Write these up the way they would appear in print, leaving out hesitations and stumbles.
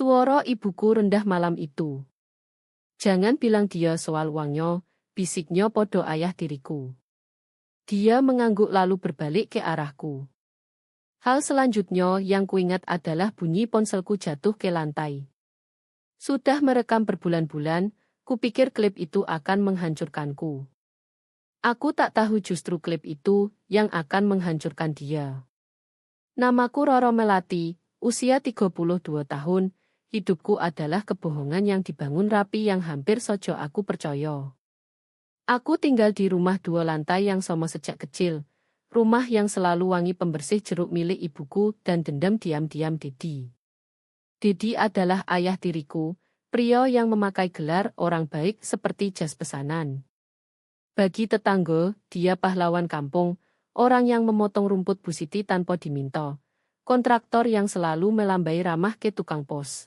Suara ibuku rendah malam itu. Jangan bilang dia soal uangnya, bisiknya podo ayah tiriku. Dia mengangguk lalu berbalik ke arahku. Hal selanjutnya yang kuingat adalah bunyi ponselku jatuh ke lantai. Sudah merekam berbulan-bulan, kupikir klip itu akan menghancurkanku. Aku tak tahu justru klip itu yang akan menghancurkan dia. Namaku Roro Melati, usia 32 tahun, hidupku adalah kebohongan yang dibangun rapi yang hampir sojo aku percaya. Aku tinggal di rumah 2 lantai yang sama sejak kecil, rumah yang selalu wangi pembersih jeruk milik ibuku dan dendam diam-diam Dedi. Dedi adalah ayah tiriku, pria yang memakai gelar orang baik seperti jas pesanan. Bagi tetangga, dia pahlawan kampung, orang yang memotong rumput Bu Siti tanpa diminta, kontraktor yang selalu melambai ramah ke tukang pos.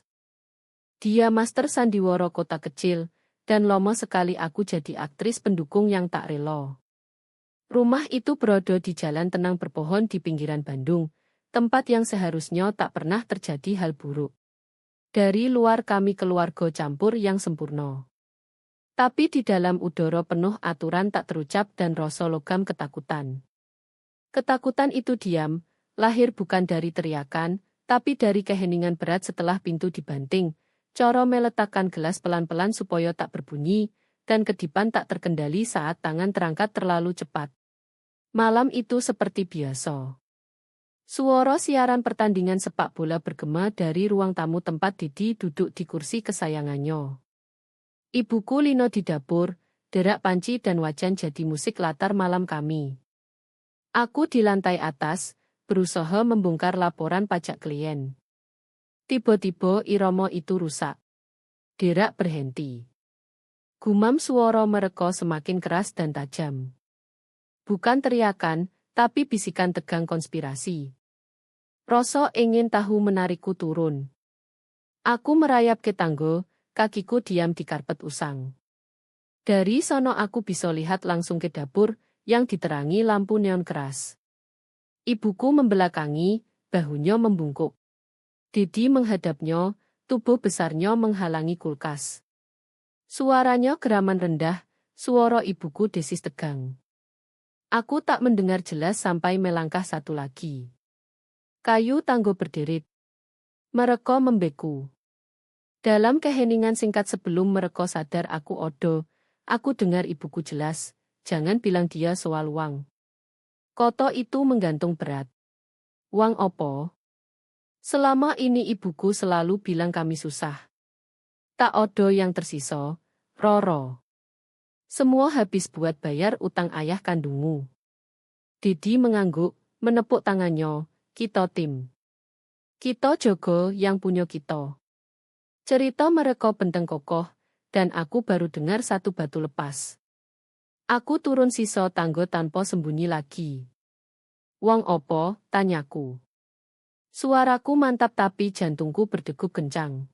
Dia master sandiwara kota kecil, dan lama sekali aku jadi aktris pendukung yang tak rela. Rumah itu berada di jalan tenang berpohon di pinggiran Bandung, tempat yang seharusnya tak pernah terjadi hal buruk. Dari luar kami keluarga campur yang sempurna. Tapi di dalam udara penuh aturan tak terucap dan rasa logam ketakutan. Ketakutan itu diam, lahir bukan dari teriakan, tapi dari keheningan berat setelah pintu dibanting. Coro meletakkan gelas pelan-pelan supaya tak berbunyi, dan kedipan tak terkendali saat tangan terangkat terlalu cepat. Malam itu seperti biasa. Suara siaran pertandingan sepak bola bergema dari ruang tamu tempat Didi duduk di kursi kesayangannya. Ibuku Lino di dapur, derak panci dan wajan jadi musik latar malam kami. Aku di lantai atas, berusaha membongkar laporan pajak klien. Tiba-tiba irama itu rusak. Derak berhenti. Gumam suara mereka semakin keras dan tajam. Bukan teriakan, tapi bisikan tegang konspirasi. Rasa ingin tahu menarikku turun. Aku merayap ke tangga, kakiku diam di karpet usang. Dari sono aku bisa lihat langsung ke dapur, yang diterangi lampu neon keras. Ibuku membelakangi, bahunya membungkuk. Dedi menghadapnya, tubuh besarnya menghalangi kulkas. Suaranya geraman rendah, suara ibuku desis tegang. Aku tak mendengar jelas sampai melangkah satu lagi. Kayu tangga berderit. Mereka membeku. Dalam keheningan singkat sebelum mereka sadar aku odo, aku dengar ibuku jelas, jangan bilang dia soal uang. Koto itu menggantung berat. Uang opo? Selama ini ibuku selalu bilang kami susah. Tak odo yang tersisa, Roro. Semua habis buat bayar utang ayah kandungmu. Dedi mengangguk, menepuk tangannya, kita tim. Kita jogo yang punya kita. Cerita mereka benteng kokoh, dan aku baru dengar satu batu lepas. Aku turun sisa tangga tanpa sembunyi lagi. Wong opo, tanyaku. Suaraku mantap tapi jantungku berdegup kencang.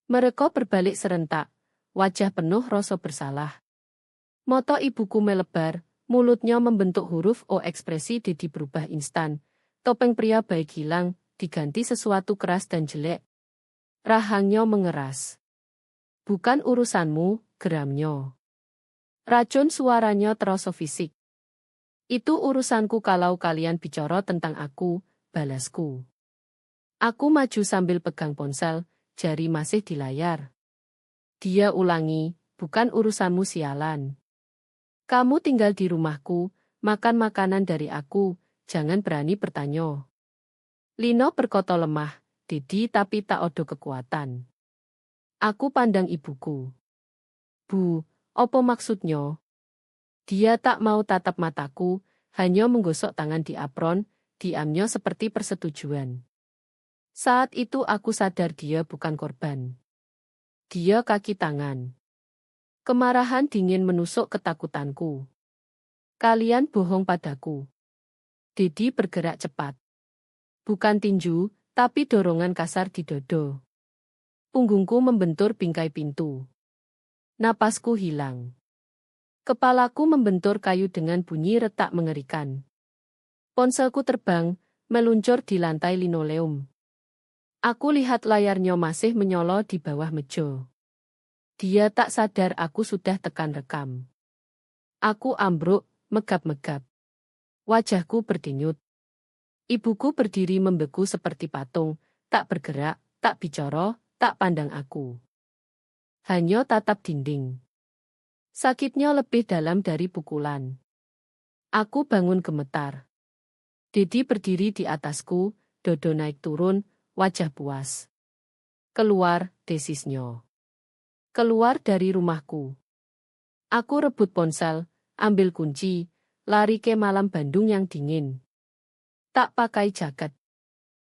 Mereka berbalik serentak, wajah penuh rasa bersalah. Mata ibuku melebar, mulutnya membentuk huruf O. Ekspresi Dedi berubah instan. Topeng pria baik hilang, diganti sesuatu keras dan jelek. Rahangnya mengeras. Bukan urusanmu, geramnya. Racun suaranya terasa fisik. Itu urusanku kalau kalian bicara tentang aku, balasku. Aku maju sambil pegang ponsel, jari masih di layar. Dia ulangi, bukan urusanmu sialan. Kamu tinggal di rumahku, makan makanan dari aku, jangan berani bertanya. Lino berkata lemah, Dedi tapi tak ada kekuatan. Aku pandang ibuku. Bu, apa maksudnya? Dia tak mau tatap mataku, hanya menggosok tangan di apron, diamnya seperti persetujuan. Saat itu aku sadar dia bukan korban. Dia kaki tangan. Kemarahan dingin menusuk ketakutanku. Kalian bohong padaku. Dedi bergerak cepat. Bukan tinju, tapi dorongan kasar di dada. Punggungku membentur bingkai pintu. Napasku hilang. Kepalaku membentur kayu dengan bunyi retak mengerikan. Ponselku terbang, meluncur di lantai linoleum. Aku lihat layarnya masih menyolo di bawah meja. Dia tak sadar aku sudah tekan rekam. Aku ambruk, megap-megap. Wajahku berdenyut. Ibuku berdiri membeku seperti patung, tak bergerak, tak bicara, tak pandang aku. Hanya tatap dinding. Sakitnya lebih dalam dari pukulan. Aku bangun gemetar. Dedi berdiri di atasku, dodo naik turun, wajah puas. Keluar, desisnya. Keluar dari rumahku. Aku rebut ponsel, ambil kunci, lari ke malam Bandung yang dingin. Tak pakai jaket.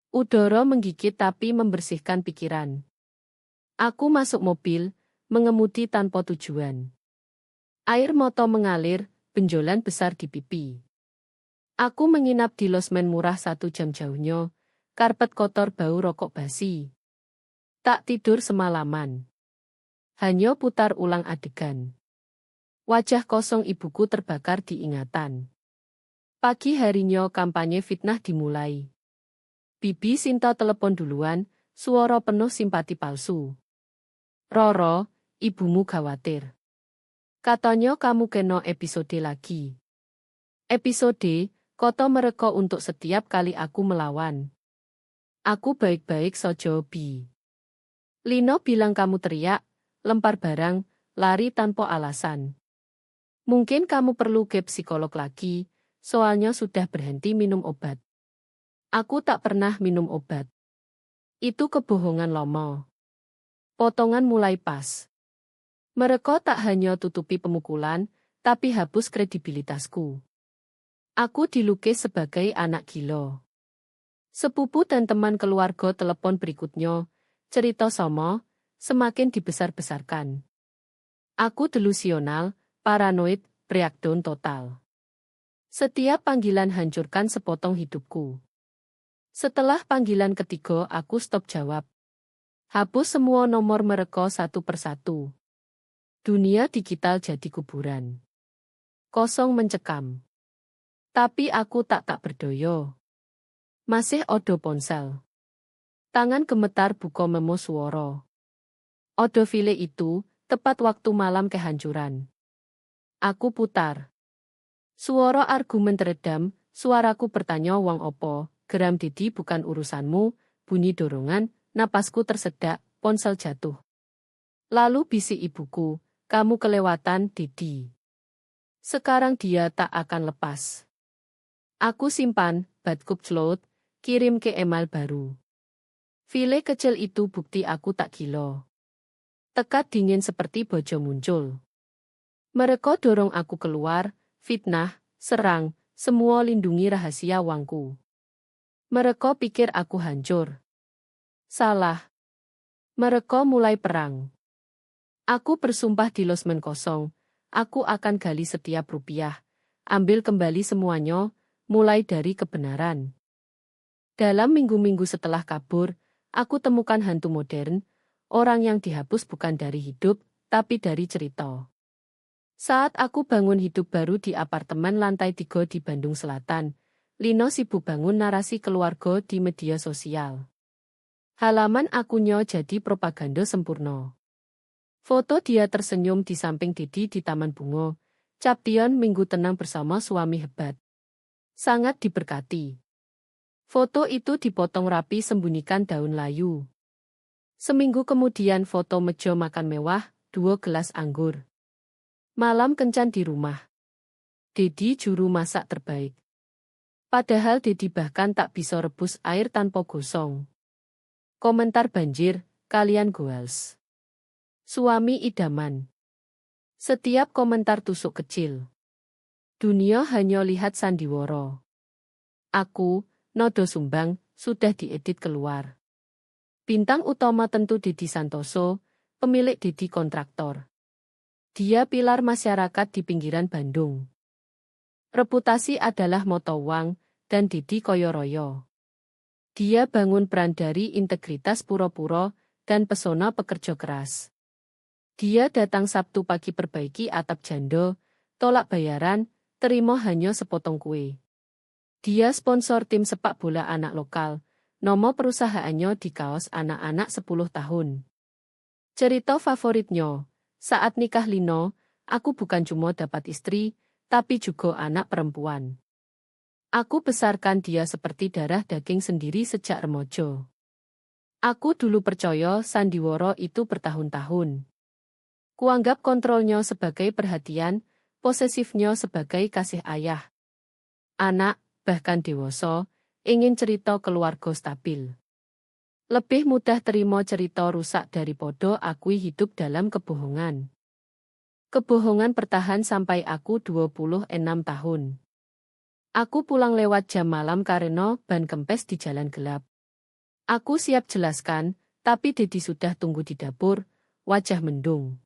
Udara menggigit tapi membersihkan pikiran. Aku masuk mobil, mengemudi tanpa tujuan. Air mata mengalir, benjolan besar di pipi. Aku menginap di losmen murah 1 jam jauhnya, karpet kotor bau rokok basi. Tak tidur semalaman. Hanya putar ulang adegan. Wajah kosong ibuku terbakar di ingatan. Pagi harinya kampanye fitnah dimulai. Bibi Sinta telepon duluan, suara penuh simpati palsu. Roro, ibumu khawatir. Katanya kamu kena episode lagi. Episode, koto mereka untuk setiap kali aku melawan. Aku baik-baik sojo Bi. Lino bilang kamu teriak, lempar barang, lari tanpa alasan. Mungkin kamu perlu ke psikolog lagi, soalnya sudah berhenti minum obat. Aku tak pernah minum obat. Itu kebohongan lomo. Potongan mulai pas. Mereka tak hanya tutupi pemukulan, tapi hapus kredibilitasku. Aku dilukis sebagai anak gila. Sepupu dan teman keluarga telepon berikutnya, cerita Somo, semakin dibesar-besarkan. Aku delusional, paranoid, breakdown total. Setiap panggilan hancurkan sepotong hidupku. Setelah panggilan ketiga aku stop jawab. Hapus semua nomor mereka satu persatu. Dunia digital jadi kuburan. Kosong mencekam. Tapi aku tak berdoyo. Masih odo ponsel. Tangan gemetar buka memo suara. Odo file itu, tepat waktu malam kehancuran. Aku putar. Suara argumen teredam, suaraku bertanya wong opo, geram Dedi bukan urusanmu, bunyi dorongan, napasku tersedak, ponsel jatuh. Lalu bisik ibuku, kamu kelewatan Dedi. Sekarang dia tak akan lepas. Aku simpan, Badkup Cloud, kirim ke email baru. File kecil itu bukti aku tak gila. Tekad dingin seperti bojo muncul. Mereka dorong aku keluar, fitnah, serang, semua lindungi rahasia wangku. Mereka pikir aku hancur. Salah. Mereka mulai perang. Aku bersumpah di losmen kosong, aku akan gali setiap rupiah, ambil kembali semuanya, mulai dari kebenaran. Dalam minggu-minggu setelah kabur, aku temukan hantu modern, orang yang dihapus bukan dari hidup, tapi dari cerita. Saat aku bangun hidup baru di apartemen lantai 3 di Bandung Selatan, Lino sibuk bangun narasi keluarga di media sosial. Halaman akunnya jadi propaganda sempurna. Foto dia tersenyum di samping Dedi di Taman Bunga, cap Dion minggu tenang bersama suami hebat. Sangat diberkati. Foto itu dipotong rapi sembunyikan daun layu. Seminggu kemudian foto meja makan mewah, 2 gelas anggur. Malam kencan di rumah. Dedi juru masak terbaik. Padahal Dedi bahkan tak bisa rebus air tanpa gosong. Komentar banjir, kalian goals. Suami idaman. Setiap komentar tusuk kecil. Dunia hanya lihat sandiwara. Aku, Nodo Sumbang, sudah diedit keluar. Bintang utama tentu Dedi Santoso, pemilik Dedi Kontraktor. Dia pilar masyarakat di pinggiran Bandung. Reputasi adalah moto Wang, dan Dedi koyoroyo. Dia bangun peran dari integritas pura-pura dan pesona pekerja keras. Dia datang Sabtu pagi perbaiki atap jando, tolak bayaran, terima hanya sepotong kue. Dia sponsor tim sepak bola anak lokal, Nomo perusahaannya di kaos anak-anak 10 tahun. Cerita favoritnya, saat nikah Lino, aku bukan cuma dapat istri, tapi juga anak perempuan. Aku besarkan dia seperti darah daging sendiri sejak remaja. Aku dulu percaya sandiwara itu bertahun-tahun. Kuanggap kontrolnya sebagai perhatian, posesifnya sebagai kasih ayah. Anak, bahkan dewasa, ingin cerita keluarga stabil. Lebih mudah terima cerita rusak daripada akui hidup dalam kebohongan. Kebohongan bertahan sampai aku 26 tahun. Aku pulang lewat jam malam karena ban kempes di jalan gelap. Aku siap jelaskan, tapi Dedi sudah tunggu di dapur, wajah mendung.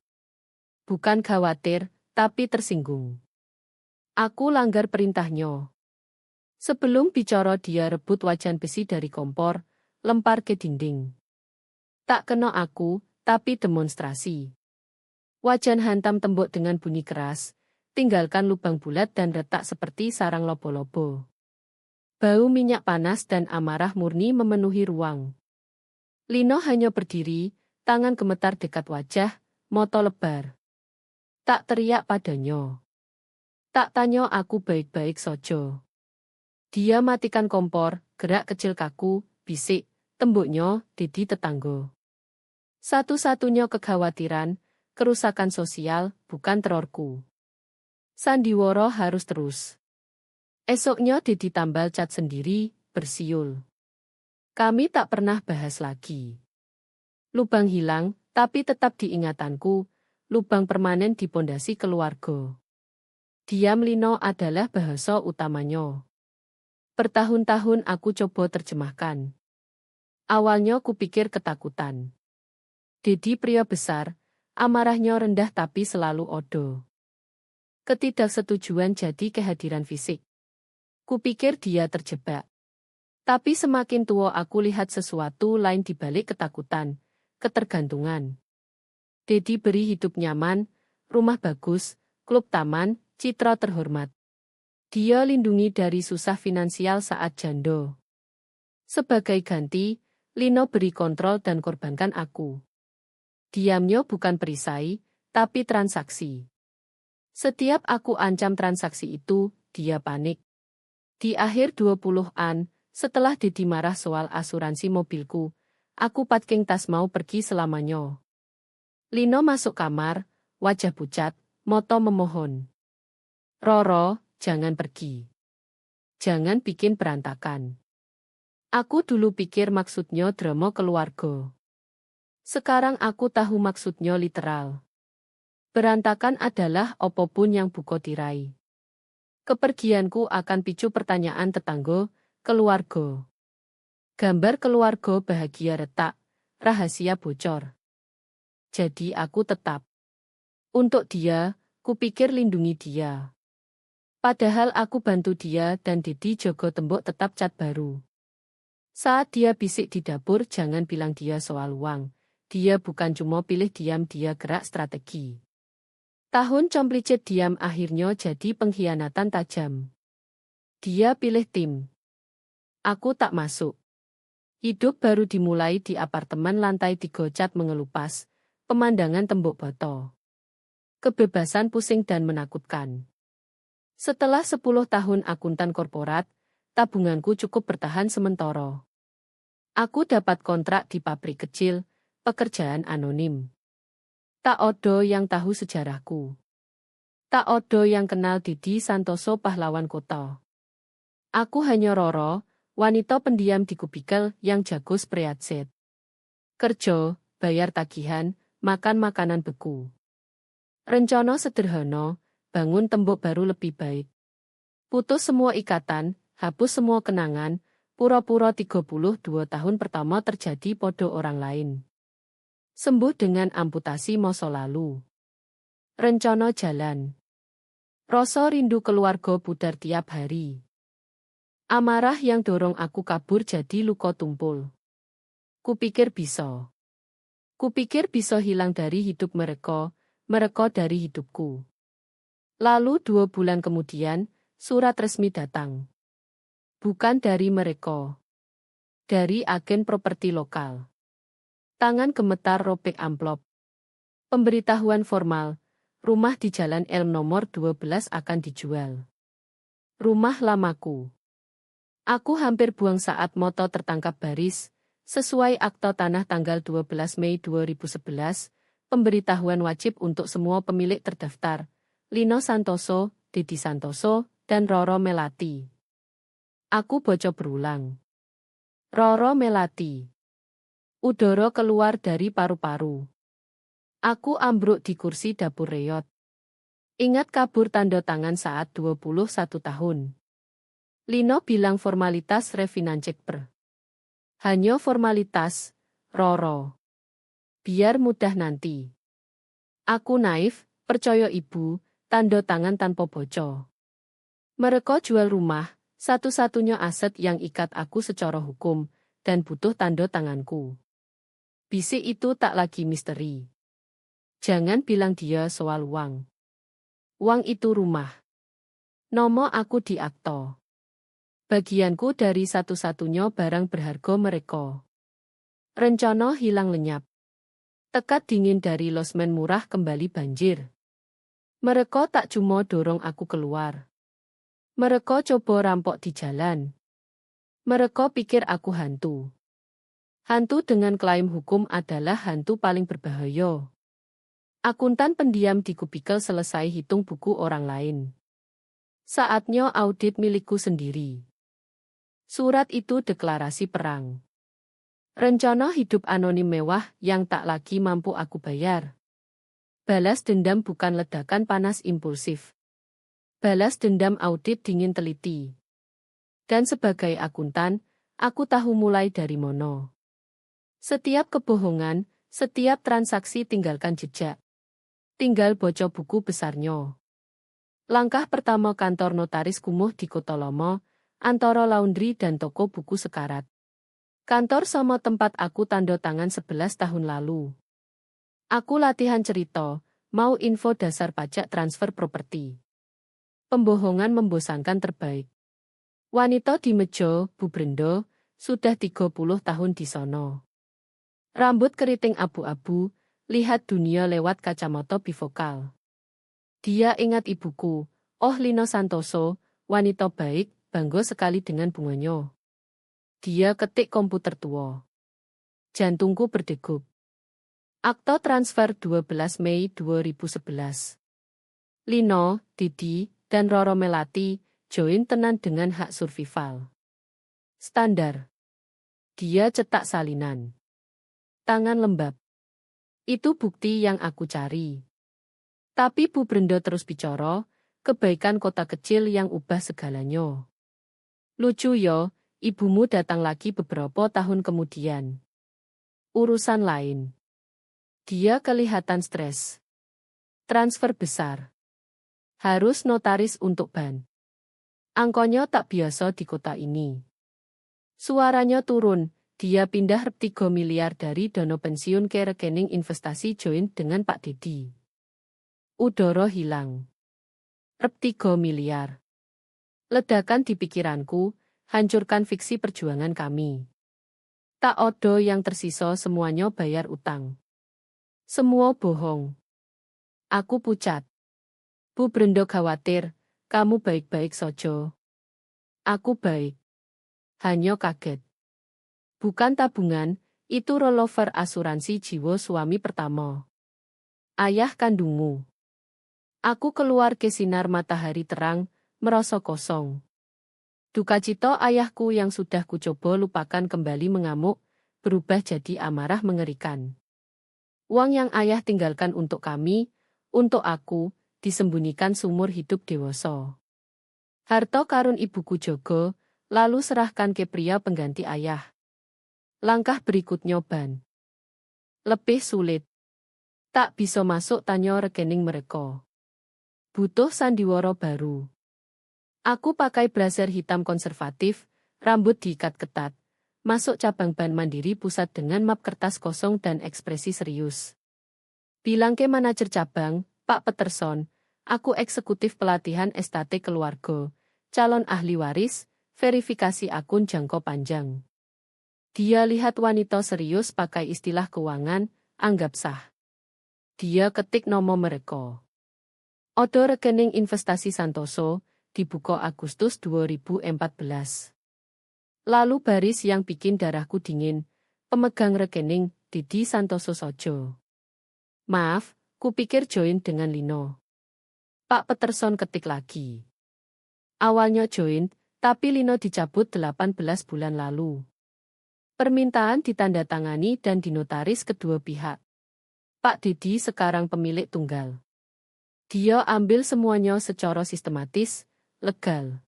Bukan khawatir, tapi tersinggung. Aku langgar perintahnya. Sebelum bicara dia rebut wajan besi dari kompor, lempar ke dinding. Tak kena aku, tapi demonstrasi. Wajan hantam tembok dengan bunyi keras, tinggalkan lubang bulat dan retak seperti sarang lobo-lobo. Bau minyak panas dan amarah murni memenuhi ruang. Lino hanya berdiri, tangan gemetar dekat wajah, mata lebar. Tak teriak padanya. Tak tanya aku baik-baik saja. Dia matikan kompor, gerak kecil kaku, bisik, temboknya, Dedi tetangga. Satu-satunya kekhawatiran, kerusakan sosial, bukan terorku. Sandiwara harus terus. Esoknya Dedi tambal cat sendiri, bersiul. Kami tak pernah bahas lagi. Lubang hilang, tapi tetap diingatanku, lubang permanen di pondasi keluarga. Diam Lino adalah bahasa utamanya. Bertahun-tahun aku coba terjemahkan. Awalnya kupikir ketakutan. Dedi pria besar, amarahnya rendah tapi selalu odo. Ketidaksetujuan jadi kehadiran fisik. Kupikir dia terjebak. Tapi semakin tua aku lihat sesuatu lain di balik ketakutan, ketergantungan. Dedi beri hidup nyaman, rumah bagus, klub taman, citra terhormat. Dia lindungi dari susah finansial saat janda. Sebagai ganti, Lino beri kontrol dan korbankan aku. Diamnya bukan perisai, tapi transaksi. Setiap aku ancam transaksi itu, dia panik. Di akhir 20-an, setelah Dedi marah soal asuransi mobilku, aku packing tas mau pergi selamanya. Lino masuk kamar, wajah pucat, mata memohon. Roro, jangan pergi. Jangan bikin berantakan. Aku dulu pikir maksudnya drama keluarga. Sekarang aku tahu maksudnya literal. Berantakan adalah apapun yang buko tirai. Kepergianku akan picu pertanyaan tetangga, keluarga. Gambar keluarga bahagia retak, rahasia bocor. Jadi aku tetap. Untuk dia, kupikir lindungi dia. Padahal aku bantu dia dan Dedi jogo tembok tetap cat baru. Saat dia bisik di dapur jangan bilang dia soal uang. Dia bukan cuma pilih diam, dia gerak strategi. Tahun complicit diam akhirnya jadi pengkhianatan tajam. Dia pilih tim. Aku tak masuk. Hidup baru dimulai di apartemen lantai 3 cat mengelupas, pemandangan tembok botol. Kebebasan pusing dan menakutkan. Setelah 10 tahun akuntan korporat, tabunganku cukup bertahan sementara. Aku dapat kontrak di pabrik kecil, pekerjaan anonim. Tak odo yang tahu sejarahku. Tak odo yang kenal Didi Santoso pahlawan kota. Aku hanya Roro, wanita pendiam di kubikel yang jago spreadsheet. Kerja, bayar tagihan, makan makanan beku. Rencana sederhana, bangun tembok baru lebih baik. Putus semua ikatan, hapus semua kenangan, pura-pura 32 tahun pertama terjadi pada orang lain. Sembuh dengan amputasi masa lalu. Rencana jalan. Rasa rindu keluarga pudar tiap hari. Amarah yang dorong aku kabur jadi luka tumpul. Kupikir bisa. Kupikir bisa hilang dari hidup mereka, mereka dari hidupku. Lalu 2 bulan kemudian, surat resmi datang. Bukan dari mereka. Dari agen properti lokal. Tangan gemetar robek amplop. Pemberitahuan formal, rumah di Jalan Elm nomor 12 akan dijual. Rumah lamaku. Aku hampir buang saat moto tertangkap baris, sesuai akta tanah tanggal 12 Mei 2011, pemberitahuan wajib untuk semua pemilik terdaftar, Lino Santoso, Dedi Santoso, dan Roro Melati. Aku bocor berulang. Roro Melati. Udara keluar dari paru-paru. Aku ambruk di kursi dapur reyot. Ingat kabur tanda tangan saat 21 tahun. Lino bilang formalitas refinancek per. Hanya formalitas, Roro. Biar mudah nanti. Aku naif, percaya ibu, tanda tangan tanpa bocor. Mereka jual rumah, satu-satunya aset yang ikat aku secara hukum, dan butuh tanda tanganku. Bisik itu tak lagi misteri. Jangan bilang dia soal uang. Uang itu rumah. Nomo aku di akta. Bagianku dari satu-satunya barang berharga mereka. Rencana hilang lenyap. Tekad dingin dari losmen murah kembali banjir. Mereka tak cuma dorong aku keluar. Mereka coba rampok di jalan. Mereka pikir aku hantu. Hantu dengan klaim hukum adalah hantu paling berbahaya. Akuntan pendiam di kubikel selesai hitung buku orang lain. Saatnya audit milikku sendiri. Surat itu deklarasi perang. Rencana hidup anonim mewah yang tak lagi mampu aku bayar. Balas dendam bukan ledakan panas impulsif. Balas dendam audit dingin teliti. Dan sebagai akuntan, aku tahu mulai dari mono. Setiap kebohongan, setiap transaksi tinggalkan jejak. Tinggal bocor buku besarnya. Langkah pertama kantor notaris kumuh di Kota Lomo, antara laundry dan toko buku sekarat. Kantor sama tempat aku tanda tangan 11 tahun lalu. Aku latihan cerita, mau info dasar pajak transfer properti. Pembohongan membosankan terbaik. Wanita di meja, Bu Brenda, sudah 30 tahun di sono. Rambut keriting abu-abu, lihat dunia lewat kacamata bifokal. Dia ingat ibuku, Oh Lino Santoso, wanita baik, bangga sekali dengan bunganya. Dia ketik komputer tua. Jantungku berdegup. Akta transfer 12 Mei 2011. Lino, Didi, dan Roro Melati, join tenan dengan hak survival. Standar. Dia cetak salinan. Tangan lembab. Itu bukti yang aku cari. Tapi Bu Brenda terus bicara, kebaikan kota kecil yang ubah segalanya. Lucu yo, ibumu datang lagi beberapa tahun kemudian. Urusan lain. Dia kelihatan stres. Transfer besar. Harus notaris untuk ban. Angkonya tak biasa di kota ini. Suaranya turun. Dia pindah 3 miliar dari dana pensiun ke rekening investasi join dengan Pak Dedi. Udara hilang. 3 miliar. Ledakan di pikiranku, hancurkan fiksi perjuangan kami. Tak ada yang tersisa, semuanya bayar utang. Semua bohong. Aku pucat. Bu Brenda khawatir, kamu baik-baik saja. Aku baik. Hanya kaget. Bukan tabungan, itu rollover asuransi jiwa suami pertama. Ayah kandungmu. Aku keluar ke sinar matahari terang, merasa kosong. Duka cita ayahku yang sudah kucoba lupakan kembali mengamuk, berubah jadi amarah mengerikan. Uang yang ayah tinggalkan untuk kami, untuk aku, disembunyikan sumur hidup dewasa. Harta karun ibuku jogo, lalu serahkan ke pria pengganti ayah. Langkah berikutnya ban. Lebih sulit. Tak bisa masuk tanya rekening mereka. Butuh sandiwara baru. Aku pakai blazer hitam konservatif, rambut diikat ketat. Masuk cabang Bank Mandiri Pusat dengan map kertas kosong dan ekspresi serius. Bilang ke manajer cabang, Pak Peterson, aku eksekutif pelatihan estate keluarga, calon ahli waris, verifikasi akun jangka panjang. Dia lihat wanita serius pakai istilah keuangan, anggap sah. Dia ketik nomor mereka. Odo rekening investasi Santoso, dibuka Agustus 2014. Lalu baris yang bikin darahku dingin, pemegang rekening, Didi Santoso Sojo. Maaf, kupikir join dengan Lino. Pak Peterson ketik lagi. Awalnya join, tapi Lino dicabut 18 bulan lalu. Permintaan ditandatangani dan dinotaris kedua pihak. Pak Didi sekarang pemilik tunggal. Dia ambil semuanya secara sistematis, legal.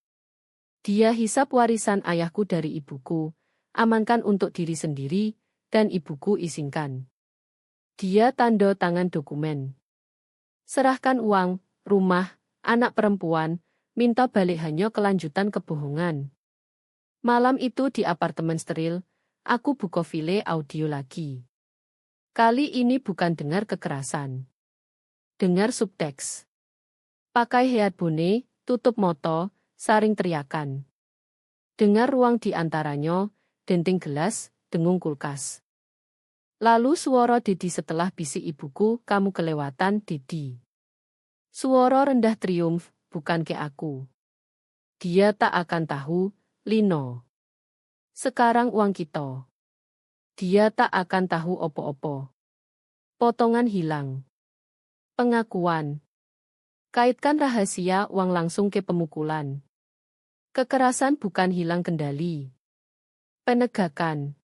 Dia hisap warisan ayahku dari ibuku, amankan untuk diri sendiri, dan ibuku izinkan. Dia tanda tangan dokumen. Serahkan uang, rumah, anak perempuan, minta balik hanya kelanjutan kebohongan. Malam itu di apartemen steril, aku buka file audio lagi. Kali ini bukan dengar kekerasan. Dengar subteks. Pakai headphone, tutup moto, saring teriakan. Dengar ruang di antaranya, denting gelas, dengung kulkas. Lalu suara Didi setelah bisik ibuku, kamu kelewatan, Didi. Suara rendah triumf, bukan ke aku. Dia tak akan tahu, Lino. Sekarang uang kita. Dia tak akan tahu opo-opo. Potongan hilang. Pengakuan. Kaitkan rahasia uang langsung ke pemukulan. Kekerasan bukan hilang kendali. Penegakan.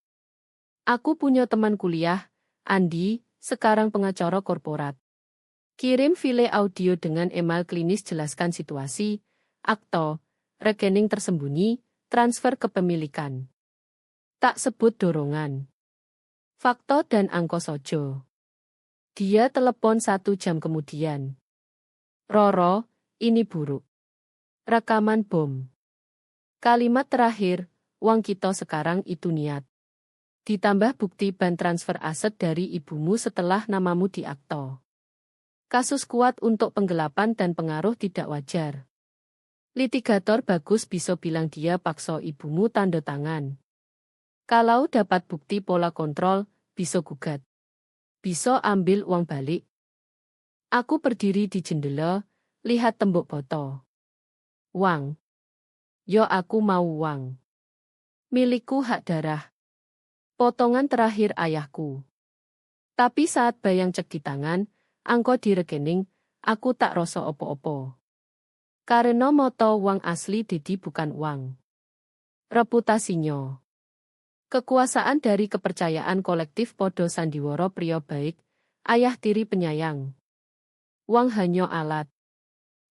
Aku punya teman kuliah, Andi, sekarang pengacara korporat. Kirim file audio dengan email klinis jelaskan situasi, akta, rekening tersembunyi, transfer kepemilikan. Tak sebut dorongan. Fakta dan angka sojo. Dia telepon 1 jam kemudian. Roro, ini buruk. Rekaman bom. Kalimat terakhir, uang kita sekarang itu niat. Ditambah bukti ban transfer aset dari ibumu setelah namamu di akta. Kasus kuat untuk penggelapan dan pengaruh tidak wajar. Litigator bagus bisa bilang dia paksa ibumu tanda tangan. Kalau dapat bukti pola kontrol, bisa gugat. Bisa ambil uang balik. Aku berdiri di jendela, lihat tembok botol. Uang. Yo aku mau uang. Milikku hak darah. Potongan terakhir ayahku. Tapi saat bayang cek di tangan, angko di rekening, aku tak rasa opo-opo. Karena moto uang asli Didi bukan uang. Reputasinya. Kekuasaan dari kepercayaan kolektif podo sandiwara pria baik, ayah tiri penyayang. Uang hanya alat.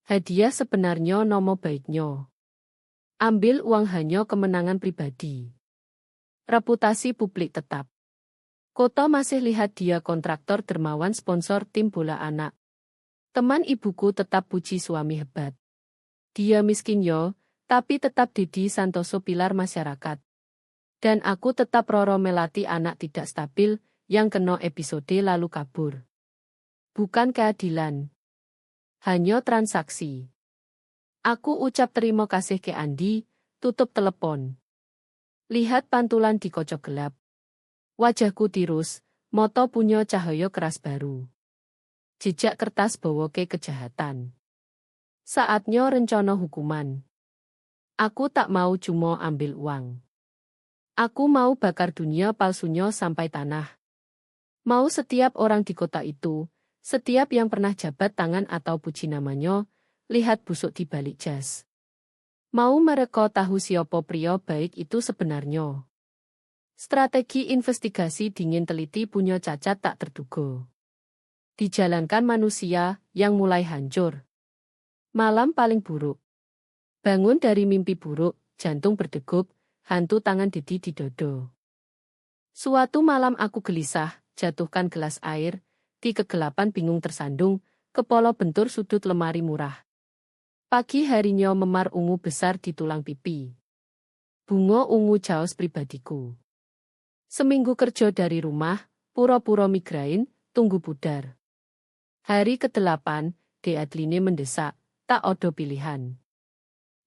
Hadiah sebenarnya nomo baiknya. Ambil uang hanya kemenangan pribadi. Reputasi publik tetap. Koto masih lihat dia kontraktor dermawan sponsor tim bola anak. Teman ibuku tetap puji suami hebat. Dia miskin yo, tapi tetap Didi Santoso pilar masyarakat. Dan aku tetap Roro Melati anak tidak stabil, yang kena episode lalu kabur. Bukan keadilan. Hanya transaksi. Aku ucap terima kasih ke Andi, tutup telepon. Lihat pantulan di kocok gelap. Wajahku tirus, moto punya cahaya keras baru. Jejak kertas bawa ke kejahatan. Saatnya rencana hukuman. Aku tak mau cuma ambil uang. Aku mau bakar dunia palsunya sampai tanah. Mau setiap orang di kota itu, setiap yang pernah jabat tangan atau puji namanya, lihat busuk di balik jas. Mau mereka tahu siapa pria baik itu sebenarnya. Strategi investigasi dingin teliti punya cacat tak terduga. Dijalankan manusia yang mulai hancur. Malam paling buruk. Bangun dari mimpi buruk, jantung berdegup, hantu tangan Didi di dodo. Suatu malam aku gelisah, jatuhkan gelas air, di kegelapan bingung tersandung, kepala bentur sudut lemari murah. Pagi harinya memar ungu besar di tulang pipi. Bunga ungu jaos pribadiku. Seminggu kerja dari rumah, pura-pura migrain, tunggu pudar. Hari ke-8, Deadline mendesak, tak ada pilihan.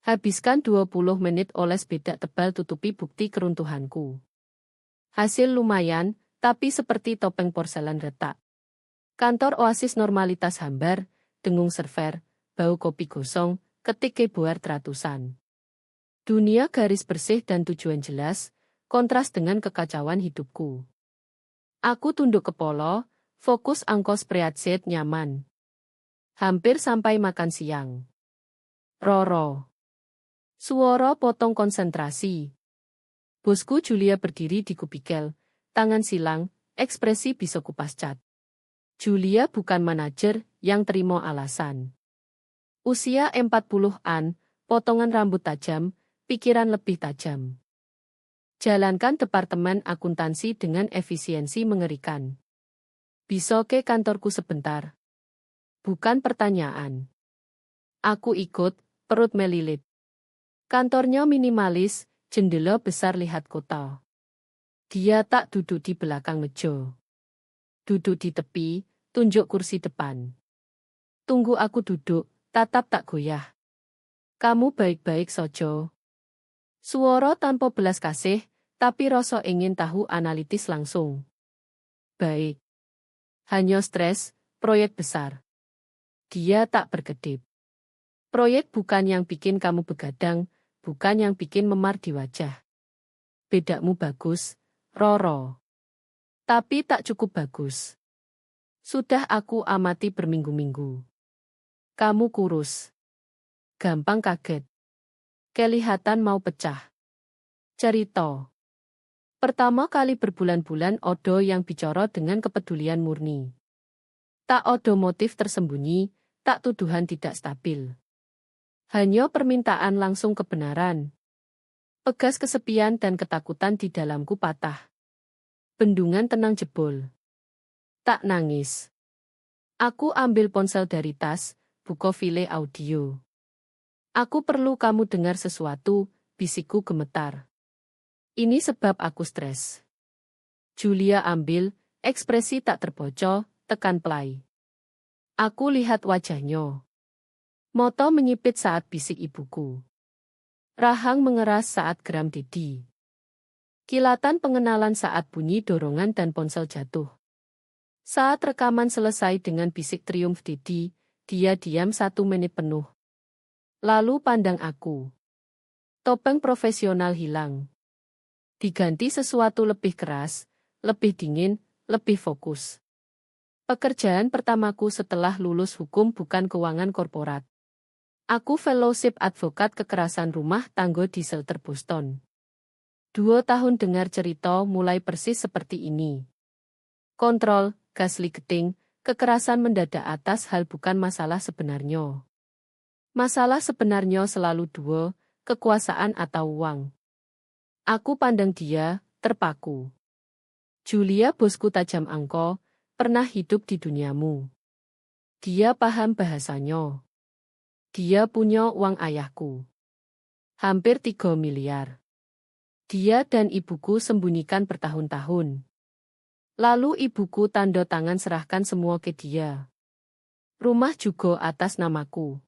Habiskan 20 menit oles bedak tebal tutupi bukti keruntuhanku. Hasil lumayan, tapi seperti topeng porselen retak. Kantor oasis normalitas hambar, dengung server, bau kopi gosong, ketik keyboard ratusan. Dunia garis bersih dan tujuan jelas, kontras dengan kekacauan hidupku. Aku tunduk kepala, fokus angkos spreadsheet nyaman. Hampir sampai makan siang. Roro. Suara potong konsentrasi. Bosku Julia berdiri di kubikel, tangan silang, ekspresi bisa kupas cat. Julia bukan manajer yang terima alasan. Usia 40-an, potongan rambut tajam, pikiran lebih tajam. Jalankan departemen akuntansi dengan efisiensi mengerikan. Bisa ke kantorku sebentar? Bukan pertanyaan. Aku ikut, perut melilit. Kantornya minimalis, jendela besar lihat kota. Dia tak duduk di belakang meja. Duduk di tepi, tunjuk kursi depan. Tunggu aku duduk, tatap tak goyah. Kamu baik-baik sojo. Suara tanpa belas kasih, tapi rasa ingin tahu analitis langsung. Baik. Hanya stres, proyek besar. Dia tak berkedip. Proyek bukan yang bikin kamu begadang, bukan yang bikin memar di wajah. Bedamu bagus, Roro. Tapi tak cukup bagus. Sudah aku amati berminggu-minggu. Kamu kurus. Gampang kaget. Kelihatan mau pecah. Cerita. Pertama kali berbulan-bulan odo yang bicara dengan kepedulian murni. Tak odo motif tersembunyi, tak tuduhan tidak stabil. Hanya permintaan langsung kebenaran. Pegas kesepian dan ketakutan di dalamku patah. Bendungan tenang jebol. Tak nangis. Aku ambil ponsel dari tas, buka file audio. Aku perlu kamu dengar sesuatu, bisikku gemetar. Ini sebab aku stres. Julia ambil, ekspresi tak terbaca, tekan play. Aku lihat wajahnya. Moto menyipit saat bisik ibuku. Rahang mengeras saat geram Dedi. Kilatan pengenalan saat bunyi dorongan dan ponsel jatuh. Saat rekaman selesai dengan bisik triumf Dedi, dia diam 1 menit penuh. Lalu pandang aku. Topeng profesional hilang. Diganti sesuatu lebih keras, lebih dingin, lebih fokus. Pekerjaan pertamaku setelah lulus hukum bukan keuangan korporat. Aku fellowship advokat kekerasan rumah tangga di shelter Boston. 2 tahun dengar cerita mulai persis seperti ini. Kontrol, gaslighting, kekerasan mendadak atas hal bukan masalah sebenarnya. Masalah sebenarnya selalu 2, kekuasaan atau uang. Aku pandang dia, terpaku. Julia bosku tajam angko, pernah hidup di duniamu. Dia paham bahasanya. Dia punya uang ayahku. Hampir 3 miliar. Dia dan ibuku sembunyikan bertahun-tahun. Lalu ibuku tanda tangan serahkan semua ke dia. Rumah juga atas namaku.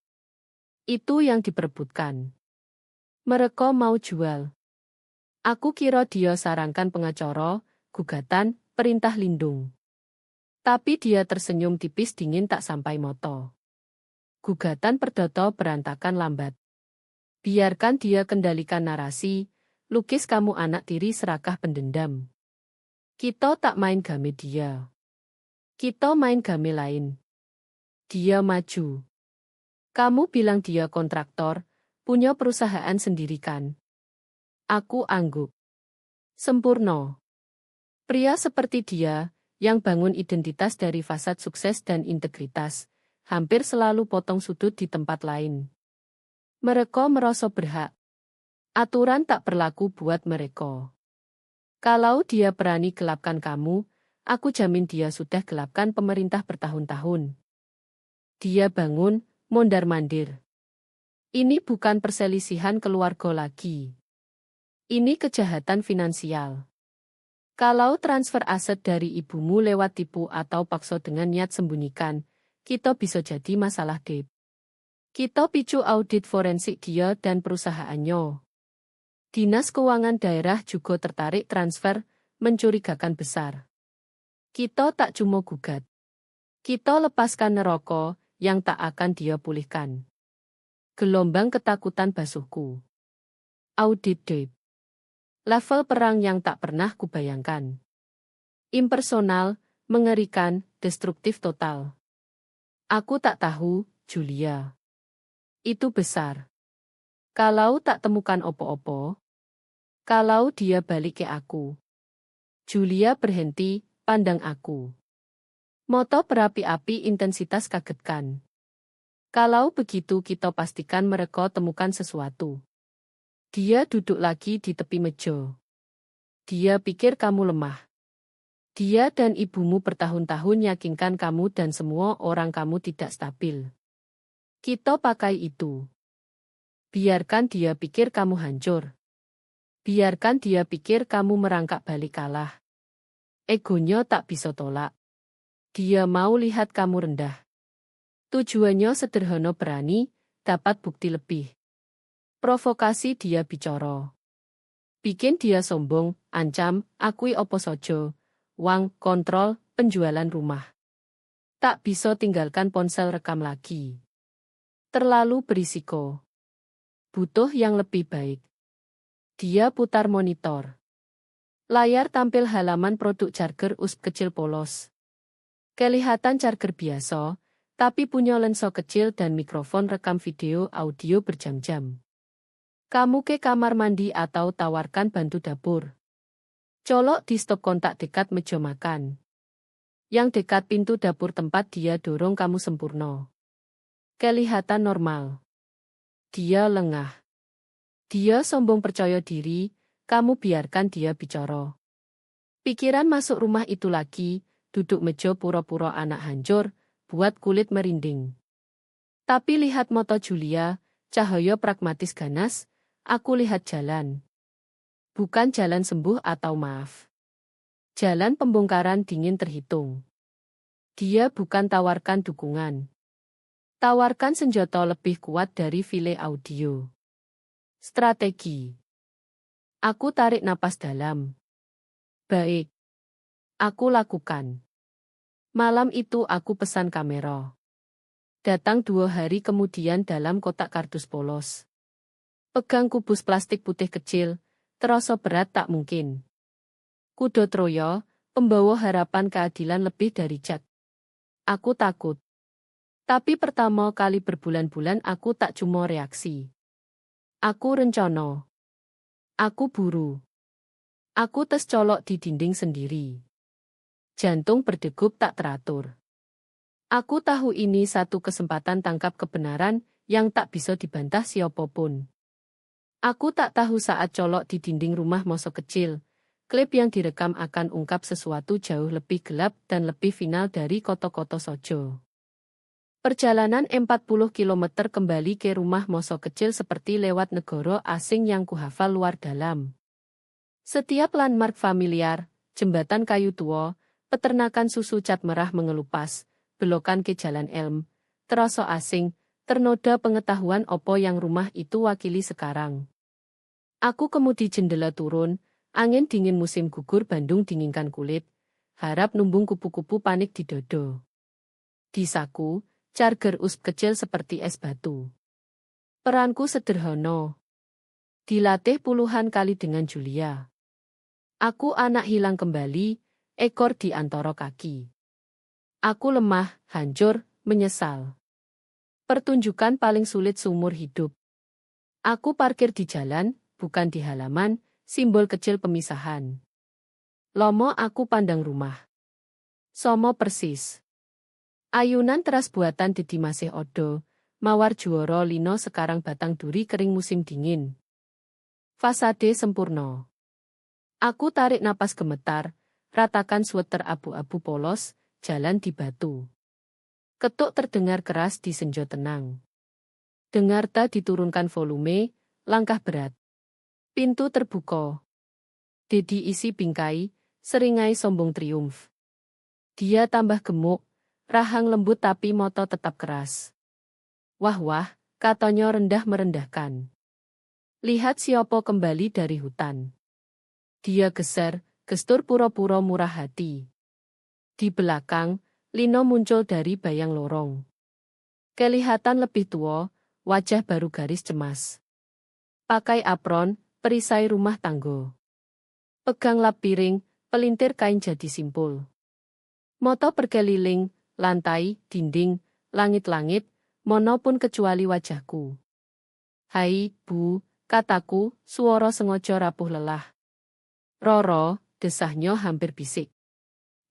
Itu yang diperebutkan. Mereka mau jual. Aku kira dia sarankan pengacara, gugatan, perintah lindung. Tapi dia tersenyum tipis dingin tak sampai moto. Gugatan perdata berantakan lambat. Biarkan dia kendalikan narasi, lukis kamu anak tiri serakah pendendam. Kita tak main game dia. Kita main game lain. Dia maju. Kamu bilang dia kontraktor, punya perusahaan sendiri kan? Aku angguk. Sempurna. Pria seperti dia, yang bangun identitas dari fasad sukses dan integritas, hampir selalu potong sudut di tempat lain. Mereka merasa berhak. Aturan tak berlaku buat mereka. Kalau dia berani gelapkan kamu, aku jamin dia sudah gelapkan pemerintah bertahun-tahun. Dia bangun, mondar-mandir. Ini bukan perselisihan keluarga lagi. Ini kejahatan finansial. Kalau transfer aset dari ibumu lewat tipu atau paksa dengan niat sembunyikan, kita bisa jadi masalah debt. Kita picu audit forensik dia dan perusahaannya. Dinas Keuangan daerah juga tertarik transfer, mencurigakan besar. Kita tak cuma gugat. Kita lepaskan neraka yang tak akan dia pulihkan. Gelombang ketakutan basuhku. Audit Deep. Level perang yang tak pernah kubayangkan. Impersonal, mengerikan, destruktif total. Aku tak tahu, Julia. Itu besar. Kalau tak temukan opo-opo. Kalau dia balik ke aku. Julia berhenti, pandang aku. Moto berapi-api intensitas kagetkan. Kalau begitu kita pastikan mereka temukan sesuatu. Dia duduk lagi di tepi meja. Dia pikir kamu lemah. Dia dan ibumu bertahun-tahun yakinkan kamu dan semua orang kamu tidak stabil. Kita pakai itu. Biarkan dia pikir kamu hancur. Biarkan dia pikir kamu merangkak balik kalah. Egonya tak bisa tolak. Dia mau lihat kamu rendah. Tujuannya sederhana berani, dapat bukti lebih. Provokasi dia bicara. Bikin dia sombong, ancam, akui opo sojo. Wang, kontrol, penjualan rumah. Tak bisa tinggalkan ponsel rekam lagi. Terlalu berisiko. Butuh yang lebih baik. Dia putar monitor. Layar tampil halaman produk charger USB kecil polos. Kelihatan charger biasa, tapi punya lensa kecil dan mikrofon rekam video audio berjam-jam. Kamu ke kamar mandi atau tawarkan bantu dapur. Colok di stop kontak dekat meja makan. Yang dekat pintu dapur tempat dia dorong kamu sempurna. Kelihatan normal. Dia lengah. Dia sombong percaya diri, kamu biarkan dia bicara. Pikiran masuk rumah itu lagi, duduk meja pura-pura anak hancur, buat kulit merinding. Tapi lihat mata Julia, cahaya pragmatis ganas, aku lihat jalan. Bukan jalan sembuh atau maaf. Jalan pembongkaran dingin terhitung. Dia bukan tawarkan dukungan. Tawarkan senjata lebih kuat dari file audio. Strategi. Aku tarik napas dalam. Baik. Aku lakukan. Malam itu aku pesan kamera. Datang 2 hari kemudian dalam kotak kardus polos. Pegang kubus plastik putih kecil, terasa berat tak mungkin. Kuda Troya, pembawa harapan keadilan lebih dari Jack. Aku takut. Tapi pertama kali berbulan-bulan aku tak cuma reaksi. Aku rencana. Aku buru. Aku tes colok di dinding sendiri. Jantung berdegup tak teratur. Aku tahu ini satu kesempatan tangkap kebenaran yang tak bisa dibantah siapapun. Aku tak tahu saat colok di dinding rumah masa kecil, klip yang direkam akan ungkap sesuatu jauh lebih gelap dan lebih final dari koto-koto sojo. Perjalanan 40 km kembali ke rumah masa kecil seperti lewat negara asing yang kuhafal luar dalam. Setiap landmark familiar, jembatan kayu tua, peternakan susu cat merah mengelupas, belokan ke jalan elm, terasa asing, ternoda pengetahuan opo yang rumah itu wakili sekarang. Aku kemudi jendela turun, angin dingin musim gugur Bandung dinginkan kulit, harap numbung kupu-kupu panik di dodo. Di saku, charger USB kecil seperti es batu. Peranku sederhana. Dilatih puluhan kali dengan Julia. Aku anak hilang kembali, ekor di antara kaki. Aku lemah, hancur, menyesal. Pertunjukan paling sulit seumur hidup. Aku parkir di jalan, bukan di halaman, simbol kecil pemisahan. Lomo aku pandang rumah. Somo persis. Ayunan teras buatan Dedi masih odo, mawar juara lino sekarang batang duri kering musim dingin. Fasade sempurna. Aku tarik napas gemetar, ratakan sweater abu-abu polos, jalan di batu. Ketuk terdengar keras di senja tenang. Dengarta diturunkan volume, langkah berat. Pintu terbuka. Dedi isi bingkai, seringai sombong triumf. Dia tambah gemuk, rahang lembut tapi moto tetap keras. Wah, katanya rendah merendahkan. Lihat siapa kembali dari hutan. Dia geser, gestur pura-pura murah hati. Di belakang, Lino muncul dari bayang lorong. Kelihatan lebih tua, wajah baru garis cemas. Pakai apron, perisai rumah tangga. Pegang lap piring, pelintir kain jadi simpul. Moto berkeliling, lantai, dinding, langit-langit, monopun kecuali wajahku. Hai, Bu, kataku, suara sengaja rapuh lelah. Roro, desahnya hampir bisik.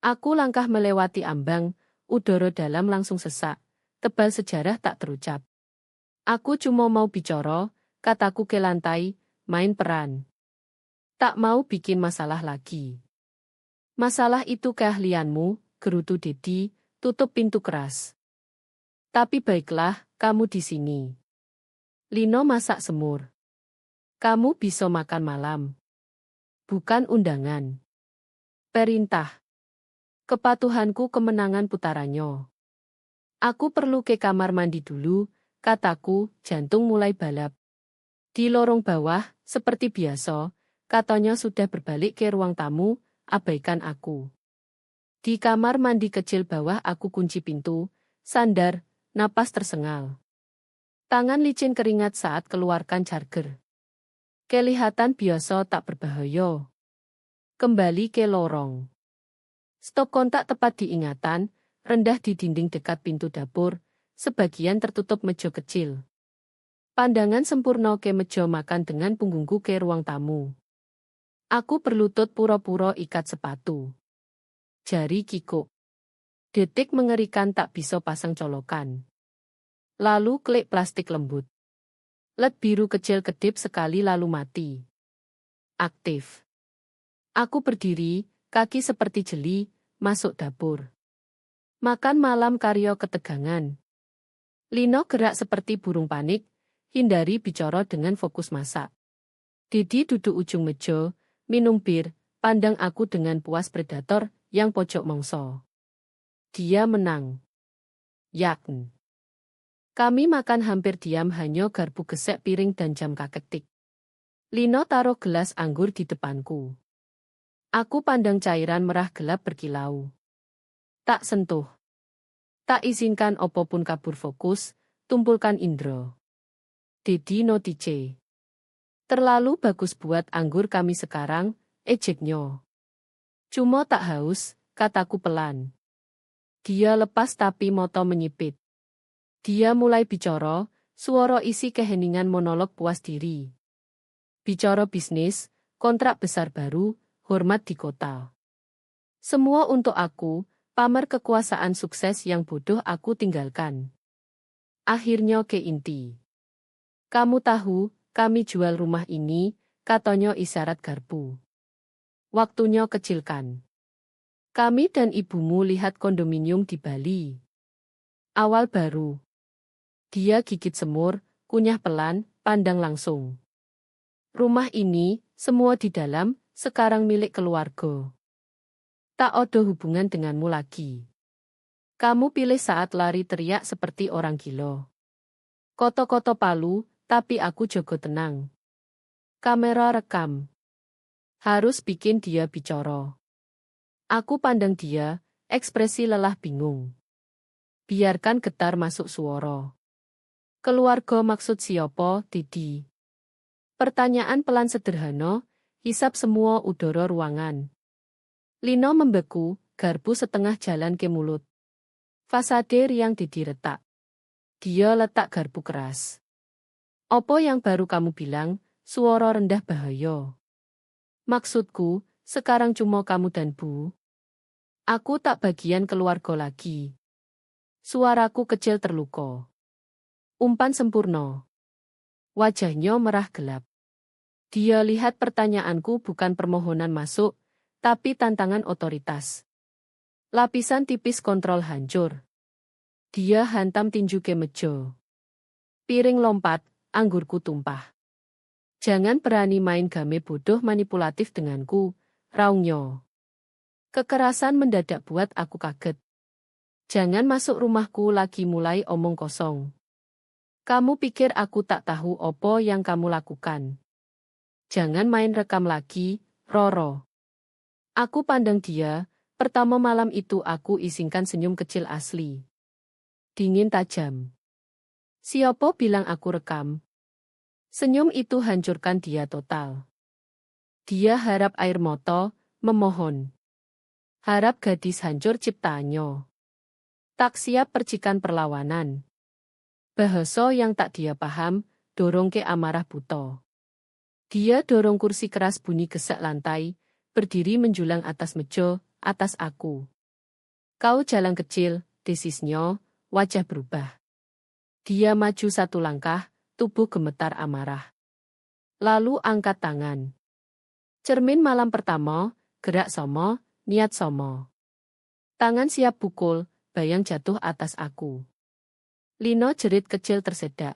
Aku langkah melewati ambang, udara dalam langsung sesak, tebal sejarah tak terucap. Aku cuma mau bicara, kataku ke lantai, main peran. Tak mau bikin masalah lagi. Masalah itu keahlianmu, gerutu Dedi, tutup pintu keras. Tapi baiklah, kamu di sini. Lino masak semur. Kamu bisa makan malam. Bukan undangan. Perintah. Kepatuhanku kemenangan putarannya. Aku perlu ke kamar mandi dulu, kataku, jantung mulai balap. Di lorong bawah, seperti biasa, katanya sudah berbalik ke ruang tamu, abaikan aku. Di kamar mandi kecil bawah aku kunci pintu, sandar, napas tersengal. Tangan licin keringat saat keluarkan charger. Kelihatan biasa tak berbahaya. Kembali ke lorong. Stop kontak tepat di ingatan, rendah di dinding dekat pintu dapur, sebagian tertutup meja kecil. Pandangan sempurna ke meja makan dengan punggungku ke ruang tamu. Aku berlutut pura-pura ikat sepatu. Jari kikuk. Detik mengerikan tak bisa pasang colokan. Lalu klik plastik lembut. LED biru kecil kedip sekali lalu mati. Aktif. Aku berdiri, kaki seperti jeli, masuk dapur. Makan malam karyo ketegangan. Lino gerak seperti burung panik, hindari bicara dengan fokus masak. Dedi duduk ujung meja, minum bir, pandang aku dengan puas predator yang pojok mongso. Dia menang. Yakn. Kami makan hampir diam hanya garpu gesek piring dan jam kaketik. Lino taruh gelas anggur di depanku. Aku pandang cairan merah gelap berkilau. Tak sentuh. Tak izinkan apapun kabur fokus, tumpulkan indro. Dedi notice. Terlalu bagus buat anggur kami sekarang, ejeknya. Cuma tak haus, kataku pelan. Dia lepas tapi moto menyipit. Dia mulai bicara, suara isi keheningan monolog puas diri. Bicara bisnis, kontrak besar baru, hormat di kota. Semua untuk aku, pamer kekuasaan sukses yang bodoh aku tinggalkan. Akhirnya ke inti. Kamu tahu, kami jual rumah ini, katanya isyarat garpu. Waktunya kecilkan. Kami dan ibumu lihat kondominium di Bali. Awal baru. Dia gigit semur, kunyah pelan, pandang langsung. Rumah ini, semua di dalam, sekarang milik keluarga. Tak ada hubungan denganmu lagi. Kamu pilih saat lari teriak seperti orang gila. Koto-koto palu, tapi aku jago tenang. Kamera rekam. Harus bikin dia bicara. Aku pandang dia, ekspresi lelah bingung. Biarkan getar masuk suara. Keluarga maksud siapa, Dedi? Pertanyaan pelan sederhana, hisap semua udara ruangan. Lino membeku, garpu setengah jalan ke mulut. Fasade riang Dedi retak. Dia letak garpu keras. Opo yang baru kamu bilang, suara rendah bahaya. Maksudku, sekarang cuma kamu dan Bu. Aku tak bagian keluarga lagi. Suaraku kecil terluka. Umpan sempurna. Wajahnya merah gelap. Dia lihat pertanyaanku bukan permohonan masuk, tapi tantangan otoritas. Lapisan tipis kontrol hancur. Dia hantam tinju ke meja. Piring lompat, anggurku tumpah. Jangan berani main game bodoh manipulatif denganku, raungnya. Kekerasan mendadak buat aku kaget. Jangan masuk rumahku lagi mulai omong kosong. Kamu pikir aku tak tahu apa yang kamu lakukan? Jangan main rekam lagi, Roro. Aku pandang dia, pertama malam itu aku izinkan senyum kecil asli. Dingin tajam. Siapa bilang aku rekam? Senyum itu hancurkan dia total. Dia harap air mata, memohon. Harap gadis hancur ciptaannya. Tak siap percikan perlawanan. Bahasa yang tak dia paham, dorong ke amarah buta. Dia dorong kursi keras bunyi gesek lantai, berdiri menjulang atas meja, atas aku. Kau jalan kecil, desisnya, wajah berubah. Dia maju satu langkah, tubuh gemetar amarah. Lalu angkat tangan. Cermin malam pertama, gerak somo, niat somo. Tangan siap pukul, bayang jatuh atas aku. Lino jerit kecil tersedak.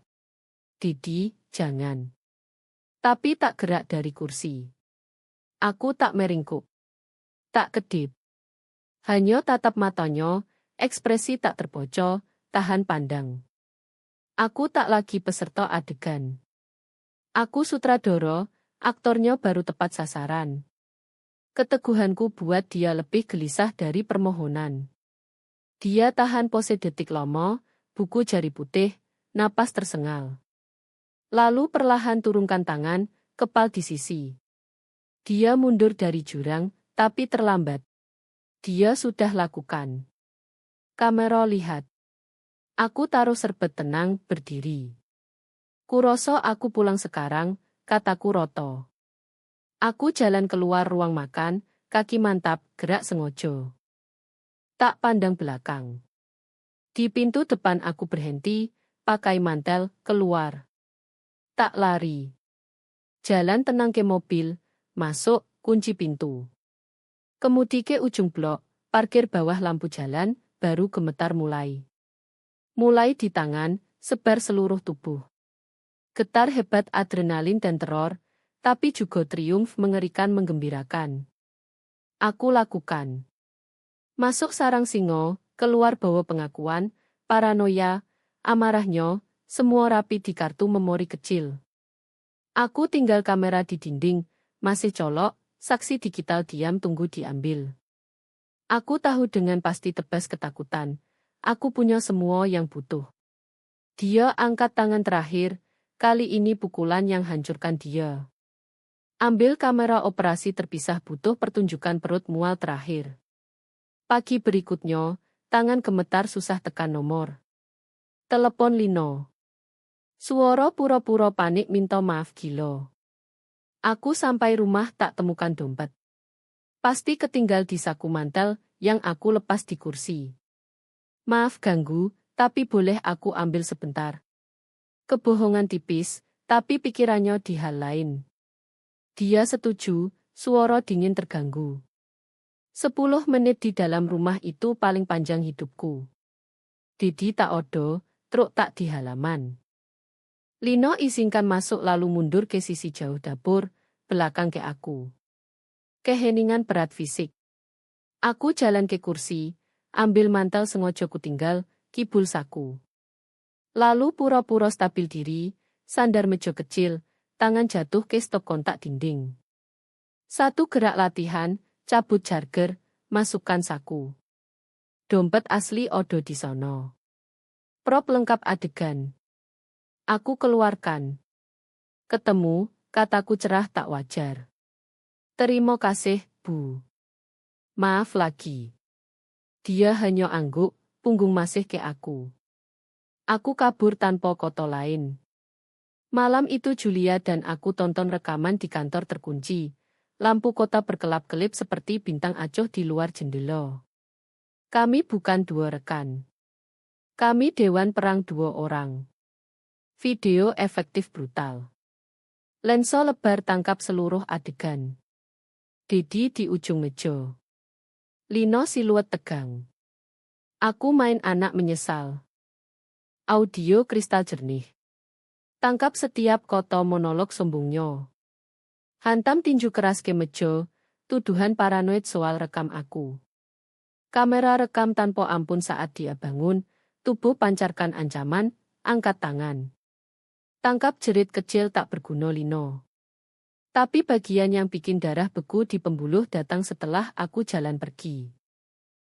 Didi, jangan. Tapi tak gerak dari kursi. Aku tak meringkuk. Tak kedip. Hanya tatap matanya, ekspresi tak terpojok, tahan pandang. Aku tak lagi peserta adegan. Aku sutradara, aktornya baru tepat sasaran. Keteguhanku buat dia lebih gelisah dari permohonan. Dia tahan pose detik lama, buku jari putih, napas tersengal. Lalu perlahan turunkan tangan, kepal di sisi. Dia mundur dari jurang, tapi terlambat. Dia sudah lakukan. Kamera lihat. Aku taruh serbet tenang, berdiri. Kuroso aku pulang sekarang, kataku roto. Aku jalan keluar ruang makan, kaki mantap, gerak sengojo. Tak pandang belakang. Di pintu depan aku berhenti, pakai mantel, keluar. Tak lari. Jalan tenang ke mobil, masuk, kunci pintu. Kemudi ke ujung blok, parkir bawah lampu jalan, baru gemetar mulai. Mulai di tangan, sebar seluruh tubuh. Getar hebat adrenalin dan teror, tapi juga triumf mengerikan menggembirakan. Aku lakukan. Masuk sarang singo, keluar bawa pengakuan, paranoia, amarahnya, semua rapi di kartu memori kecil. Aku tinggal kamera di dinding, masih colok, saksi digital diam tunggu diambil. Aku tahu dengan pasti tebas ketakutan. Aku punya semua yang butuh. Dia angkat tangan terakhir, kali ini pukulan yang hancurkan dia. Ambil kamera operasi terpisah butuh pertunjukan perut mual terakhir. Pagi berikutnya, tangan gemetar susah tekan nomor. Telepon Lino. Suara pura-pura panik minta maaf gila. Aku sampai rumah tak temukan dompet. Pasti ketinggal di saku mantel yang aku lepas di kursi. Maaf ganggu, tapi boleh aku ambil sebentar. Kebohongan tipis, tapi pikirannya di hal lain. Dia setuju, suara dingin terganggu. 10 menit di dalam rumah itu paling panjang hidupku. Didi tak odo, truk tak di halaman. Lino izinkan masuk lalu mundur ke sisi jauh dapur, belakang ke aku. Keheningan berat fisik. Aku jalan ke kursi, ambil mantel sengaja kutinggal, kibul saku. Lalu pura-pura stabil diri, sandar meja kecil, tangan jatuh ke stop kontak dinding. Satu gerak latihan, cabut charger, masukkan saku. Dompet asli odo di sono. Prop lengkap adegan. Aku keluarkan. Ketemu, kataku cerah tak wajar. Terima kasih, Bu. Maaf lagi. Dia hanya angguk, punggung masih ke aku. Aku kabur tanpa kata lain. Malam itu Julia dan aku tonton rekaman di kantor terkunci. Lampu kota berkelap-kelip seperti bintang acuh di luar jendela. Kami bukan dua rekan. Kami dewan perang dua orang. Video efektif brutal. Lensa lebar tangkap seluruh adegan. Didi di ujung meja. Lino siluet tegang. Aku main anak menyesal. Audio kristal jernih. Tangkap setiap kata monolog sombongnya. Hantam tinju keras ke meja, tuduhan paranoid soal rekam aku. Kamera rekam tanpa ampun saat dia bangun, tubuh pancarkan ancaman, angkat tangan. Tangkap jerit kecil tak berguna Lino. Tapi bagian yang bikin darah beku di pembuluh datang setelah aku jalan pergi.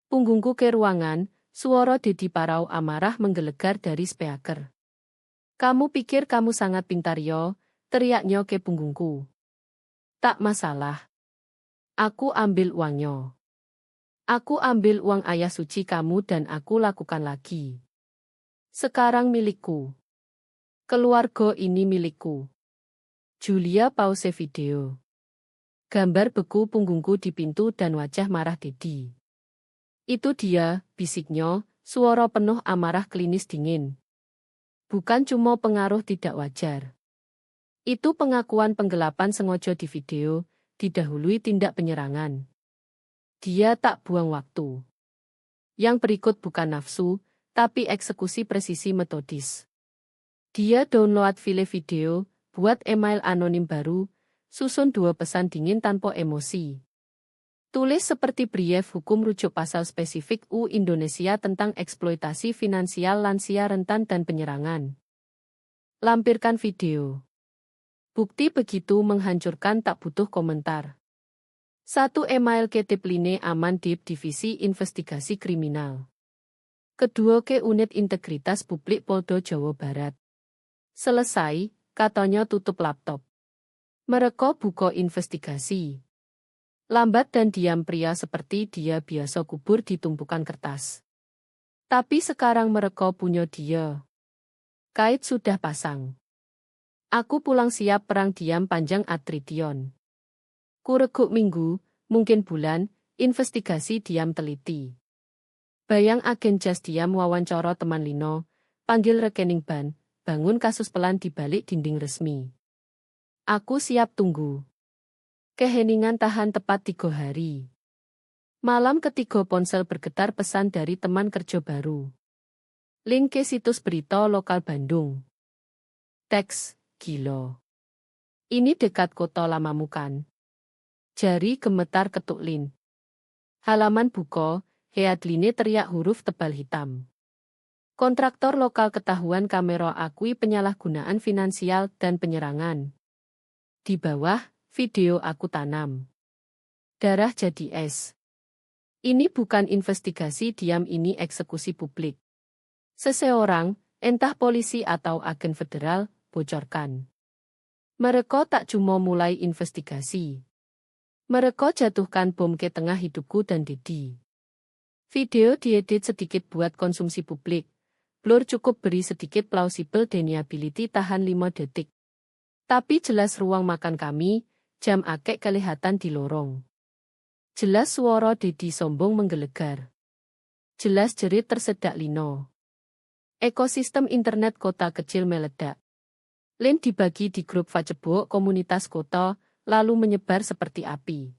Punggungku ke ruangan, suara Dedi Parau amarah menggelegar dari speaker. Kamu pikir kamu sangat pintar yo, teriaknya ke punggungku. Tak masalah. Aku ambil uangnya. Aku ambil uang ayah suci kamu dan aku lakukan lagi. Sekarang milikku. Keluarga ini milikku. Julia pause video. Gambar beku punggungku di pintu dan wajah marah Dedi. Itu dia, bisiknya, suara penuh amarah klinis dingin. Bukan cuma pengaruh tidak wajar. Itu pengakuan penggelapan sengaja di video, didahului tindak penyerangan. Dia tak buang waktu. Yang berikut bukan nafsu, tapi eksekusi presisi metodis. Dia download file video, buat email anonim baru, susun 2 pesan dingin tanpa emosi. Tulis seperti brief hukum rujuk pasal spesifik UU Indonesia tentang eksploitasi finansial lansia rentan dan penyerangan. Lampirkan video. Bukti begitu menghancurkan tak butuh komentar. 1. Email ke Tipline Aman Dip Divisi Investigasi Kriminal. Kedua ke Unit Integritas Publik Polda Jawa Barat. Selesai, katanya tutup laptop. Mereka buka investigasi. Lambat dan diam pria seperti dia biasa kubur di tumpukan kertas. Tapi sekarang mereka punya dia. Kait sudah pasang. Aku pulang siap perang diam panjang Atrition. Kureguk minggu, mungkin bulan, investigasi diam teliti. Bayang agen jas diam wawancara teman Lino, panggil rekening ban, bangun kasus pelan di balik dinding resmi. Aku siap tunggu. Keheningan tahan tepat 3 hari. Malam ketiga ponsel bergetar pesan dari teman kerja baru. Link ke situs berita lokal Bandung. Teks, gila. Ini dekat kota lamamu kan? Jari gemetar ketuk lin. Halaman buka, Headline teriak huruf tebal hitam. Kontraktor lokal ketahuan kamera akui penyalahgunaan finansial dan penyerangan. Di bawah, video aku tanam. Darah jadi es. Ini bukan investigasi diam, ini eksekusi publik. Seseorang, entah polisi atau agen federal, bocorkan. Mereka tak cuma mulai investigasi. Mereka jatuhkan bom ke tengah hidupku dan Dedi. Video diedit sedikit buat konsumsi publik. Blur cukup beri sedikit plausible deniability tahan 5 detik. Tapi jelas ruang makan kami, jam akek kelihatan di lorong. Jelas suara Dedi sombong menggelegar. Jelas jerit tersedak Lino. Ekosistem internet kota kecil meledak. Link dibagi di grup Facebook komunitas kota, lalu menyebar seperti api.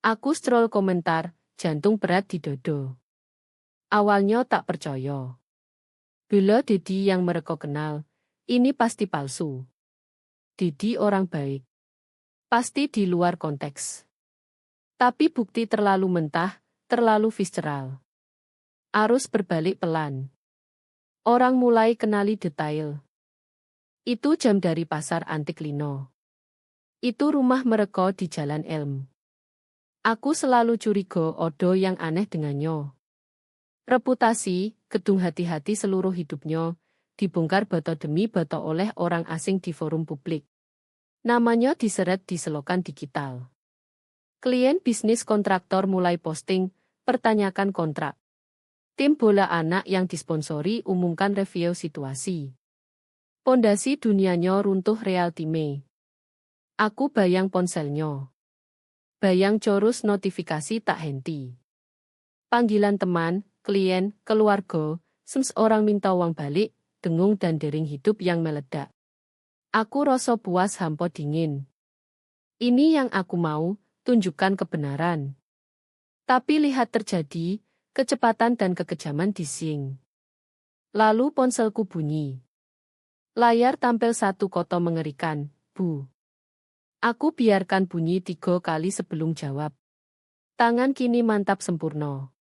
Aku scroll komentar, jantung berat di dodo. Awalnya tak percaya. Bela Dedi yang mereka kenal, ini pasti palsu. Dedi orang baik. Pasti di luar konteks. Tapi bukti terlalu mentah, terlalu visceral. Arus berbalik pelan. Orang mulai kenali detail. Itu jam dari pasar antik Lino. Itu rumah mereka di Jalan Elm. Aku selalu curiga ada yang aneh dengannya. Reputasi, gedung hati-hati seluruh hidupnya, dibongkar bata demi bata oleh orang asing di forum publik. Namanya diseret di selokan digital. Klien bisnis kontraktor mulai posting, pertanyakan kontrak. Tim bola anak yang disponsori umumkan review situasi. Pondasi dunianya runtuh real time. Aku bayang ponselnya. Bayang corus notifikasi tak henti. Panggilan teman, klien, keluarga, orang minta uang balik, dengung dan dering hidup yang meledak. Aku rasa puas hampa dingin. Ini yang aku mau, tunjukkan kebenaran. Tapi lihat terjadi, kecepatan dan kekejaman dising. Lalu ponselku bunyi. Layar tampil satu kata mengerikan, Bu. Aku biarkan bunyi 3 kali sebelum jawab. Tangan kini mantap sempurna.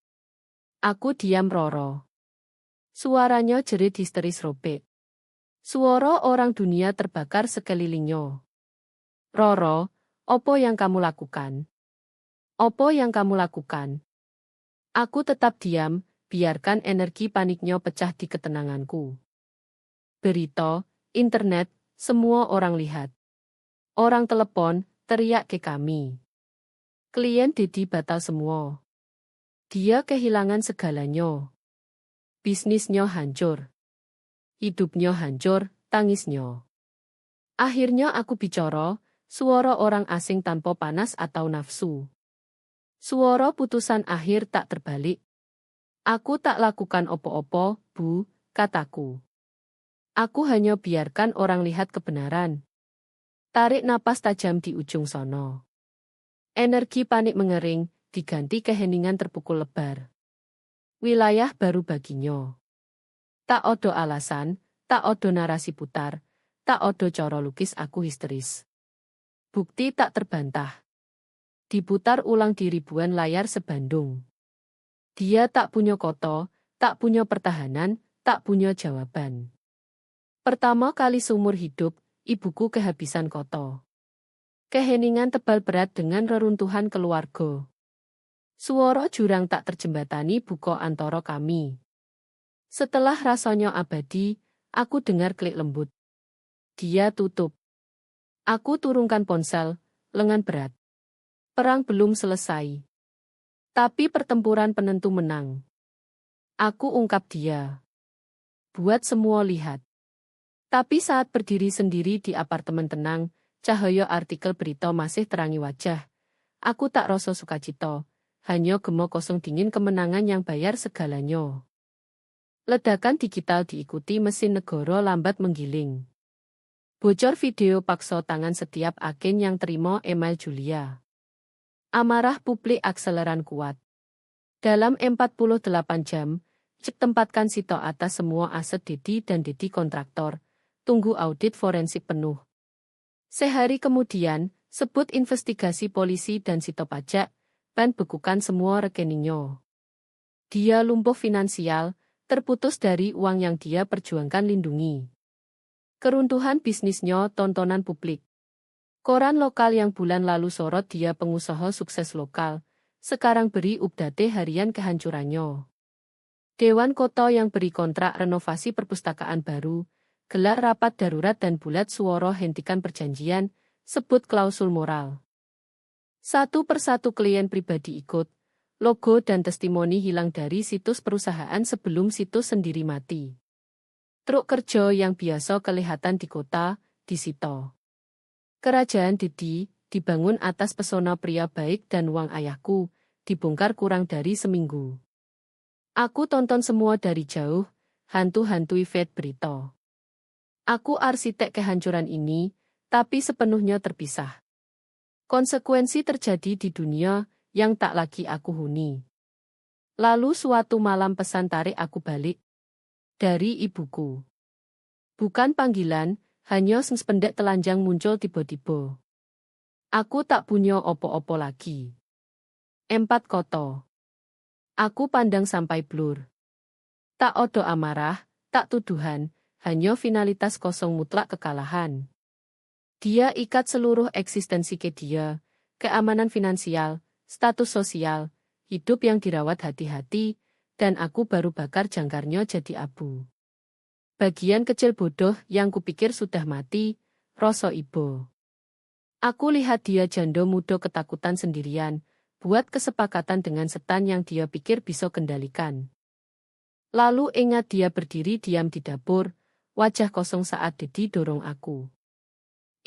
Aku diam roro. Suaranya jerit histeris robek. Suara orang dunia terbakar sekelilingnya. Roro, opo yang kamu lakukan? Opo yang kamu lakukan? Aku tetap diam, biarkan energi paniknya pecah di ketenanganku. Berita, internet, semua orang lihat. Orang telepon, teriak ke kami. Klien Dedi batal semua. Dia kehilangan segalanya. Bisnisnya hancur. Hidupnya hancur, tangisnya. Akhirnya aku bicara, suara orang asing tanpa panas atau nafsu. Suara putusan akhir tak terbalik. Aku tak lakukan opo-opo, Bu, kataku. Aku hanya biarkan orang lihat kebenaran. Tarik napas tajam di ujung sono. Energi panik mengering, diganti keheningan terpukul lebar. Wilayah baru baginya. Tak odo alasan, tak odo narasi putar, tak odo coro lukis aku histeris. Bukti tak terbantah. Diputar ulang di ribuan layar sebandung. Dia tak punya koto, tak punya pertahanan, tak punya jawaban. Pertama kali seumur hidup, ibuku kehabisan koto. Keheningan tebal berat dengan reruntuhan keluarga. Suara jurang tak terjembatani buka antara kami. Setelah rasanya abadi, aku dengar klik lembut. Dia tutup. Aku turunkan ponsel, lengan berat. Perang belum selesai. Tapi pertempuran penentu menang. Aku ungkap dia. Buat semua lihat. Tapi saat berdiri sendiri di apartemen tenang, cahaya artikel berita masih terangi wajah. Aku tak rasa sukacita, hanya gema kosong dingin kemenangan yang bayar segalanya. Ledakan digital diikuti mesin negara lambat menggiling. Bocor video paksa tangan setiap agen yang terima email Julia. Amarah publik akseleran kuat. Dalam 48 jam, cek tempatkan sito atas semua aset Dedi dan Dedi kontraktor. Tunggu audit forensik penuh. Sehari kemudian, sebut investigasi polisi dan sito pajak, ban bekukan semua rekeningnya. Dia lumpuh finansial, terputus dari uang yang dia perjuangkan lindungi. Keruntuhan bisnisnya tontonan publik. Koran lokal yang bulan lalu sorot dia pengusaha sukses lokal, sekarang beri update harian kehancurannya. Dewan Kota yang beri kontrak renovasi perpustakaan baru, gelar rapat darurat dan bulat suara hentikan perjanjian, sebut klausul moral. Satu persatu klien pribadi ikut, logo dan testimoni hilang dari situs perusahaan sebelum situs sendiri mati. Truk kerja yang biasa kelihatan di kota, disito. Kerajaan Dedi, dibangun atas pesona pria baik dan uang ayahku, dibongkar kurang dari seminggu. Aku tonton semua dari jauh, hantu-hantui feed berita. Aku arsitek kehancuran ini, tapi sepenuhnya terpisah. Konsekuensi terjadi di dunia yang tak lagi aku huni. Lalu suatu malam pesan tarik aku balik. Dari ibuku. Bukan panggilan, hanya sependek telanjang muncul tiba-tiba. Aku tak punya opo-opo lagi. 4 koto. Aku pandang sampai blur. Tak odo amarah, tak tuduhan, hanya finalitas kosong mutlak kekalahan. Dia ikat seluruh eksistensi ke dia, keamanan finansial, status sosial, hidup yang dirawat hati-hati, dan aku baru bakar jangkarnya jadi abu. Bagian kecil bodoh yang kupikir sudah mati, rasa ibo. Aku lihat dia janda muda ketakutan sendirian, buat kesepakatan dengan setan yang dia pikir bisa kendalikan. Lalu ingat dia berdiri diam di dapur, wajah kosong saat Dedi dorong aku.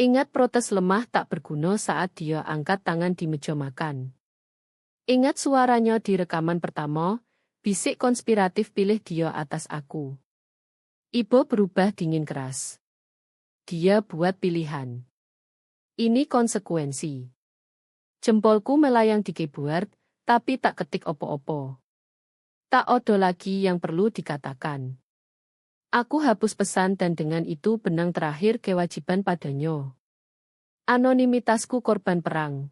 Ingat protes lemah tak berguna saat dia angkat tangan di meja makan. Ingat suaranya di rekaman pertama, bisik konspiratif pilih dia atas aku. Ibo berubah dingin keras. Dia buat pilihan. Ini konsekuensi. Jempolku melayang di keyboard, tapi tak ketik opo-opo. Tak odo lagi yang perlu dikatakan. Aku hapus pesan dan dengan itu benang terakhir kewajiban padanya. Anonimitasku korban perang.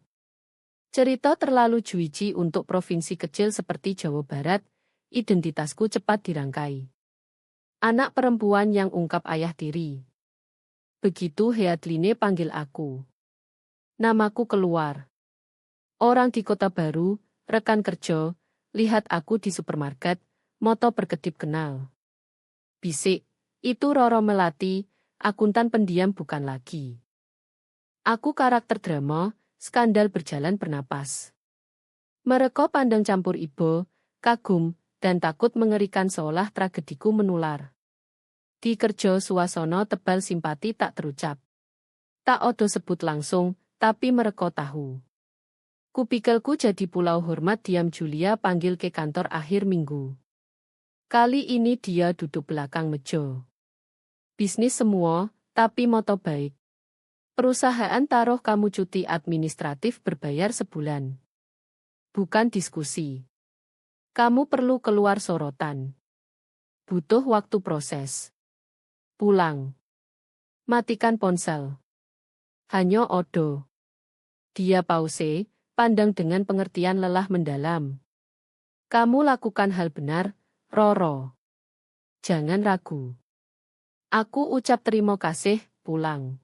Cerita terlalu juicy untuk provinsi kecil seperti Jawa Barat, identitasku cepat dirangkai. Anak perempuan yang ungkap ayah tiri. Begitu Headline panggil aku. Namaku keluar. Orang di kota baru, rekan kerja, lihat aku di supermarket, moto berkedip kenal. Bisik, itu Roro Melati, akuntan pendiam bukan lagi. Aku karakter drama, skandal berjalan bernapas. Mereka pandang campur ibo, kagum, dan takut mengerikan seolah tragediku menular. Di kerja suasana tebal simpati tak terucap. Tak odo sebut langsung, tapi mereka tahu. Kupikelku jadi pulau hormat diam Julia panggil ke kantor akhir minggu. Kali ini dia duduk belakang meja. Bisnis semua, tapi moto baik. Perusahaan taruh kamu cuti administratif berbayar sebulan. Bukan diskusi. Kamu perlu keluar sorotan. Butuh waktu proses. Pulang. Matikan ponsel. Hanya odo. Dia pause, pandang dengan pengertian lelah mendalam. Kamu lakukan hal benar, Roro. Jangan ragu. Aku ucap terima kasih, pulang.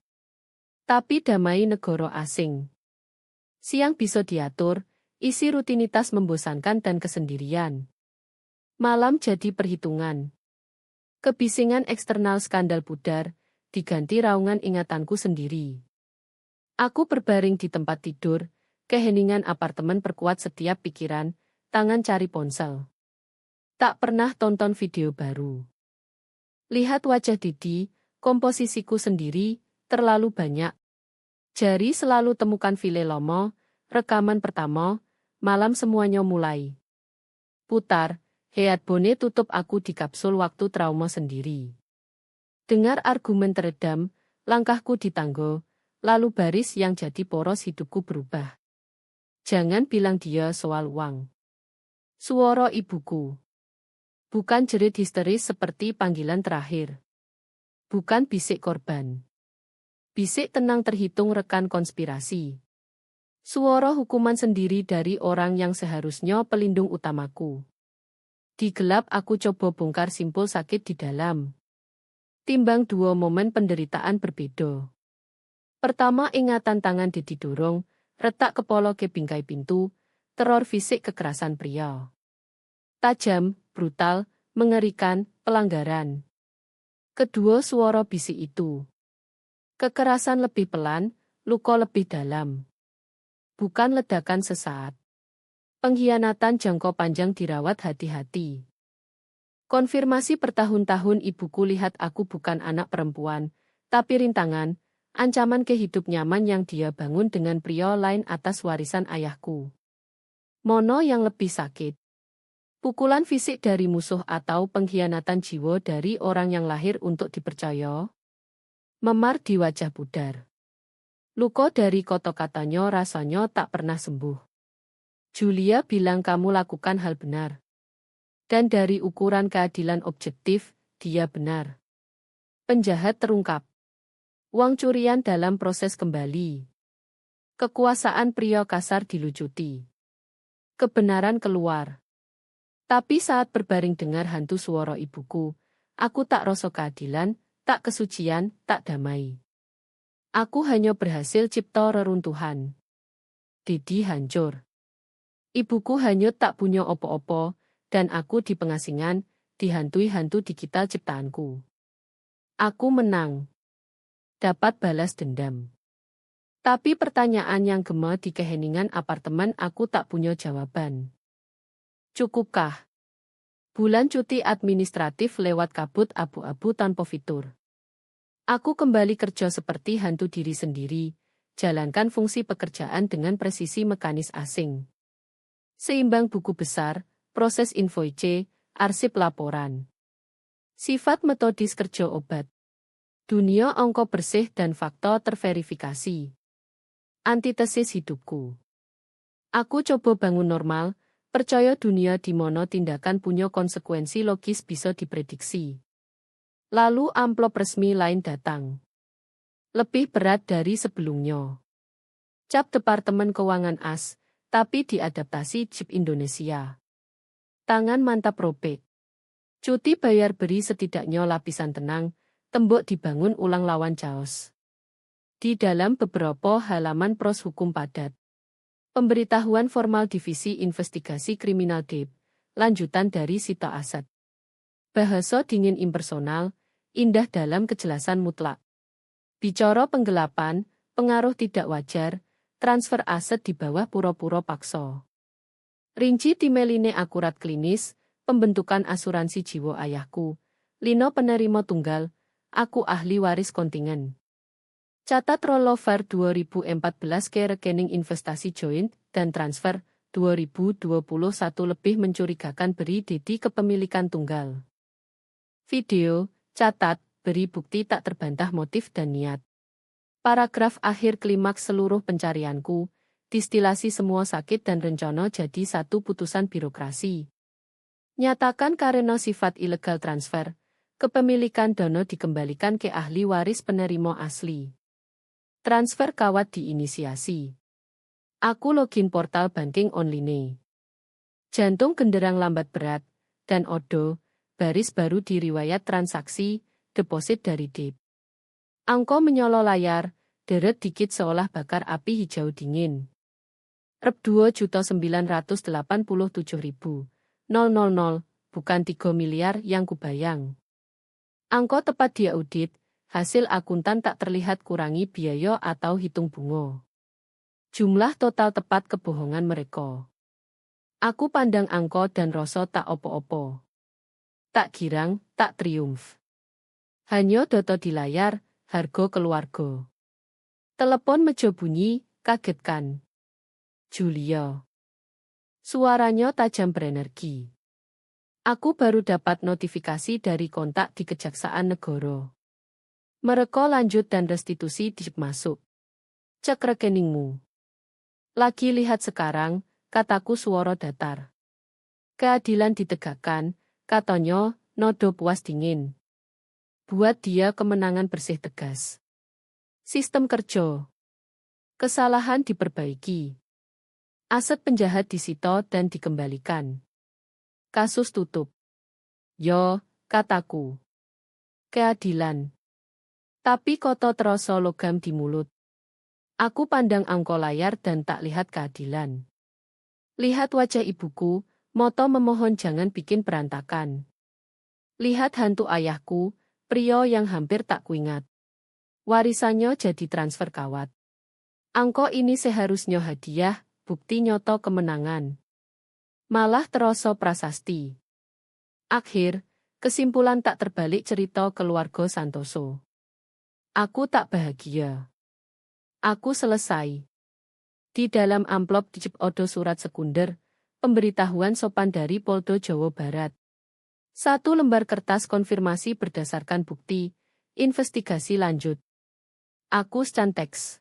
Tapi damai negara asing. Siang bisa diatur, isi rutinitas membosankan dan kesendirian. Malam jadi perhitungan. Kebisingan eksternal skandal pudar, diganti raungan ingatanku sendiri. Aku berbaring di tempat tidur, keheningan apartemen perkuat setiap pikiran, tangan cari ponsel. Tak pernah tonton video baru. Lihat wajah Didi, komposisiku sendiri, terlalu banyak. Jari selalu temukan file lomo, rekaman pertama, malam semuanya mulai. Putar, head bone tutup aku di kapsul waktu trauma sendiri. Dengar argumen teredam, langkahku ditanggo, lalu baris yang jadi poros hidupku berubah. Jangan bilang dia soal uang. Suara ibuku. Bukan jerit histeris seperti panggilan terakhir. Bukan bisik korban. Bisik tenang terhitung rekan konspirasi. Suara hukuman sendiri dari orang yang seharusnya pelindung utamaku. Di gelap aku coba bongkar simpul sakit di dalam. Timbang dua momen penderitaan berbeda. Pertama ingatan tangan didorong, retak kepala ke bingkai pintu, teror fisik kekerasan pria. Tajam, brutal, mengerikan, pelanggaran. Kedua suara bisik itu. Kekerasan lebih pelan, luka lebih dalam. Bukan ledakan sesaat. Pengkhianatan jangka panjang dirawat hati-hati. Konfirmasi bertahun-tahun ibuku lihat aku bukan anak perempuan, tapi rintangan, ancaman ke hidup nyaman yang dia bangun dengan pria lain atas warisan ayahku. Mono yang lebih sakit. Pukulan fisik dari musuh atau pengkhianatan jiwa dari orang yang lahir untuk dipercaya. Memar di wajah pudar. Luka dari kata-katanya rasanya tak pernah sembuh. Julia bilang kamu lakukan hal benar. Dan dari ukuran keadilan objektif, dia benar. Penjahat terungkap. Uang curian dalam proses kembali. Kekuasaan pria kasar dilucuti. Kebenaran keluar. Tapi saat berbaring dengar hantu suara ibuku, aku tak rasa keadilan, tak kesucian, tak damai. Aku hanya berhasil cipta reruntuhan. Didi hancur. Ibuku hanyut tak punya opo-opo, dan aku di pengasingan, dihantui hantu digital ciptaanku. Aku menang. Dapat balas dendam. Tapi pertanyaan yang gema di keheningan apartemen aku tak punya jawaban. Cukupkah? Bulan cuti administratif lewat kabut abu-abu tanpa fitur. Aku kembali kerja seperti hantu diri sendiri, jalankan fungsi pekerjaan dengan presisi mekanis asing. Seimbang buku besar, proses invoice, arsip laporan. Sifat metodis kerja obat. Dunia angka bersih dan fakta terverifikasi. Antitesis hidupku. Aku coba bangun normal, percaya dunia di mana tindakan punya konsekuensi logis bisa diprediksi. Lalu amplop resmi lain datang. Lebih berat dari sebelumnya. Cap Departemen Keuangan AS, tapi diadaptasi chip Indonesia. Tangan mantap robek. Cuti bayar beri setidaknya lapisan tenang, tembok dibangun ulang lawan chaos. Di dalam beberapa halaman pros hukum padat. Pemberitahuan formal Divisi Investigasi Kriminal DIP, lanjutan dari Sita Aset. Bahasa dingin impersonal, indah dalam kejelasan mutlak. Bicara penggelapan, pengaruh tidak wajar, transfer aset di bawah pura-pura paksa. Rinci timeline akurat klinis, pembentukan asuransi jiwa ayahku, lino penerima tunggal, aku ahli waris kontingen. Catat rollover 2014 ke rekening investasi joint dan transfer 2021 lebih mencurigakan beri dedi kepemilikan tunggal. Video, catat, beri bukti tak terbantah motif dan niat. Paragraf akhir klimaks seluruh pencarianku, distilasi semua sakit dan rencana jadi satu putusan birokrasi. Nyatakan karena sifat ilegal transfer, kepemilikan dana dikembalikan ke ahli waris penerima asli. Transfer kawat diinisiasi. Aku login portal banking online. Jantung genderang lambat berat, dan odo, baris baru di riwayat transaksi, deposit dari DIP. Angko menyolo layar, deret dikit seolah bakar api hijau dingin. Rep 2.987.000, bukan 3 miliar yang kubayang. Angko tepat dia audit, hasil akuntan tak terlihat kurangi biaya atau hitung bunga. Jumlah total tepat kebohongan mereka. Aku pandang angko dan rasa tak opo-opo. Tak girang, tak triumf. Hanya doto di layar, harga keluarga. Telepon meja bunyi, kagetkan. Julia. Suaranya tajam berenergi. Aku baru dapat notifikasi dari kontak di Kejaksaan Negara. Mereka lanjut dan restitusi masuk. Cek rekeningmu. Lagi lihat sekarang, kataku suara datar. Keadilan ditegakkan, katanya, nodo puas dingin. Buat dia kemenangan bersih tegas. Sistem kerja. Kesalahan diperbaiki. Aset penjahat disita dan dikembalikan. Kasus tutup. Yo, kataku. Keadilan. Tapi koto terasa logam di mulut. Aku pandang angko layar dan tak lihat keadilan. Lihat wajah ibuku, moto memohon jangan bikin berantakan. Lihat hantu ayahku, pria yang hampir tak kuingat. Warisannya jadi transfer kawat. Angko ini seharusnya hadiah, bukti nyoto kemenangan. Malah terasa prasasti. Akhir, kesimpulan tak terbalik cerita keluarga Santoso. Aku tak bahagia. Aku selesai. Di dalam amplop dicip odo surat sekunder, pemberitahuan sopan dari Polda Jawa Barat. 1 lembar kertas konfirmasi berdasarkan bukti, investigasi lanjut. Aku scan teks.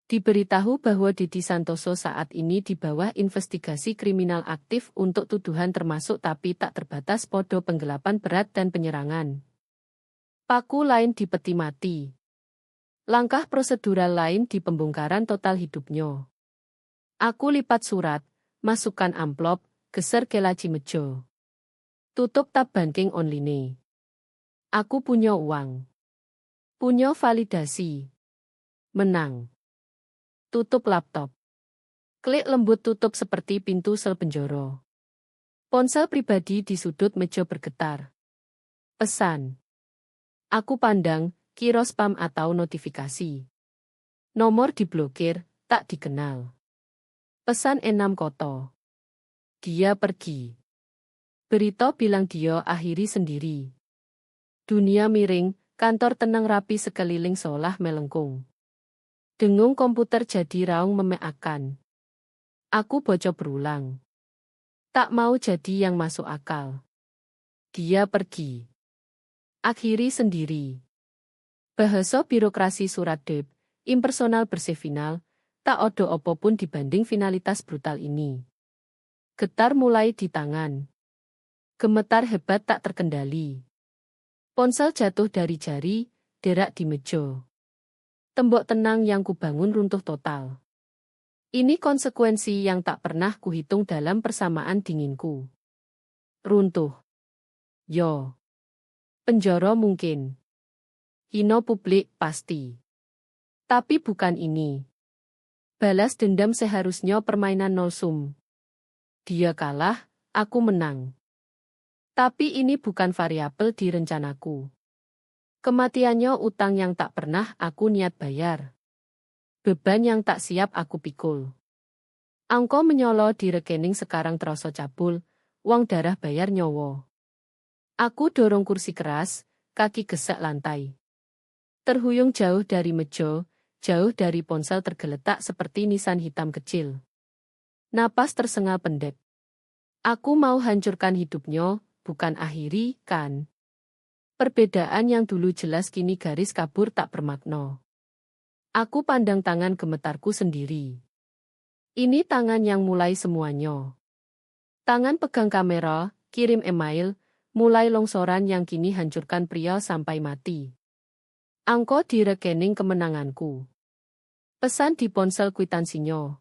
Diberitahu bahwa Didi Santoso saat ini di bawah investigasi kriminal aktif untuk tuduhan termasuk tapi tak terbatas podo penggelapan berat dan penyerangan. Paku lain di peti mati. Langkah prosedural lain di pembongkaran total hidupnya. Aku lipat surat, masukkan amplop, geser ke laci meja. Tutup tab banking online. Aku punya uang. Punya validasi. Menang. Tutup laptop. Klik lembut tutup seperti pintu sel penjara. Ponsel pribadi di sudut meja bergetar. Pesan. Aku pandang, kira spam atau notifikasi. Nomor diblokir, tak dikenal. Pesan 6 koto. Dia pergi. Berita bilang dia akhiri sendiri. Dunia miring, kantor tenang rapi sekeliling seolah melengkung. Dengung komputer jadi raung memeakan. Aku bocor berulang. Tak mau jadi yang masuk akal. Dia pergi. Akhiri sendiri. Bahasa birokrasi surat DIP, impersonal bersih final, tak odo apapun dibanding finalitas brutal ini. Getar mulai di tangan. Gemetar hebat tak terkendali. Ponsel jatuh dari jari, derak di meja. Tembok tenang yang kubangun runtuh total. Ini konsekuensi yang tak pernah kuhitung dalam persamaan dinginku. Runtuh. Yo. Penjara mungkin. Hino publik pasti. Tapi bukan ini. Balas dendam seharusnya permainan nol sum. Dia kalah, aku menang. Tapi ini bukan variabel di rencanaku. Kematiannya utang yang tak pernah aku niat bayar. Beban yang tak siap aku pikul. Angko menyolo di rekening sekarang terasa cabul, uang darah bayar nyowo. Aku dorong kursi keras, kaki gesek lantai. Terhuyung jauh dari meja, jauh dari ponsel tergeletak seperti nisan hitam kecil. Napas tersengal pendek. Aku mau hancurkan hidupnya, bukan akhiri, kan? Perbedaan yang dulu jelas kini garis kabur tak bermakna. Aku pandang tangan gemetarku sendiri. Ini tangan yang mulai semuanya. Tangan pegang kamera, kirim email, mulai longsoran yang kini hancurkan pria sampai mati. Angko di rekening kemenanganku. Pesan di ponsel kwitansinya.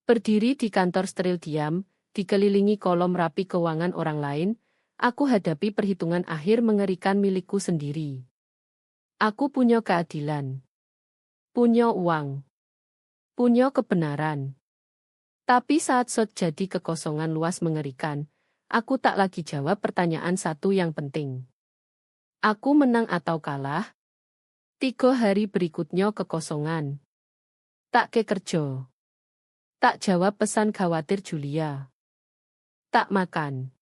Berdiri di kantor steril diam, dikelilingi kolom rapi keuangan orang lain, aku hadapi perhitungan akhir mengerikan milikku sendiri. Aku punya keadilan. Punya uang. Punya kebenaran. Tapi saat shot jadi kekosongan luas mengerikan, aku tak lagi jawab pertanyaan satu yang penting. Aku menang atau kalah? 3 hari berikutnya kekosongan. Tak ke kerja. Tak jawab pesan khawatir Julia. Tak makan.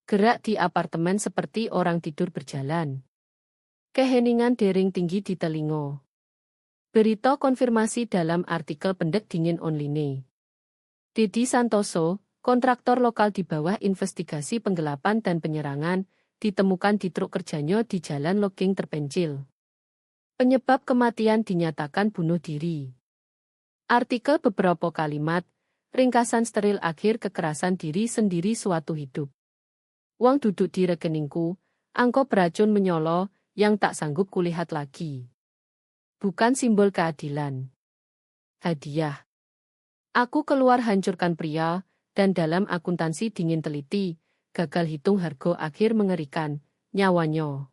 Gerak di apartemen seperti orang tidur berjalan. Keheningan dering tinggi di telinga. Berita konfirmasi dalam artikel pendek dingin online. Dedi Santoso, kontraktor lokal di bawah investigasi penggelapan dan penyerangan, ditemukan di truk kerjanya di jalan logging terpencil. Penyebab kematian dinyatakan bunuh diri. Artikel beberapa kalimat, ringkasan steril akhir kekerasan diri sendiri suatu hidup. Uang duduk di rekeningku, angko beracun menyolo, yang tak sanggup kulihat lagi. Bukan simbol keadilan. Hadiah. Aku keluar hancurkan pria, dan dalam akuntansi dingin teliti, gagal hitung harga akhir mengerikan, nyawanya.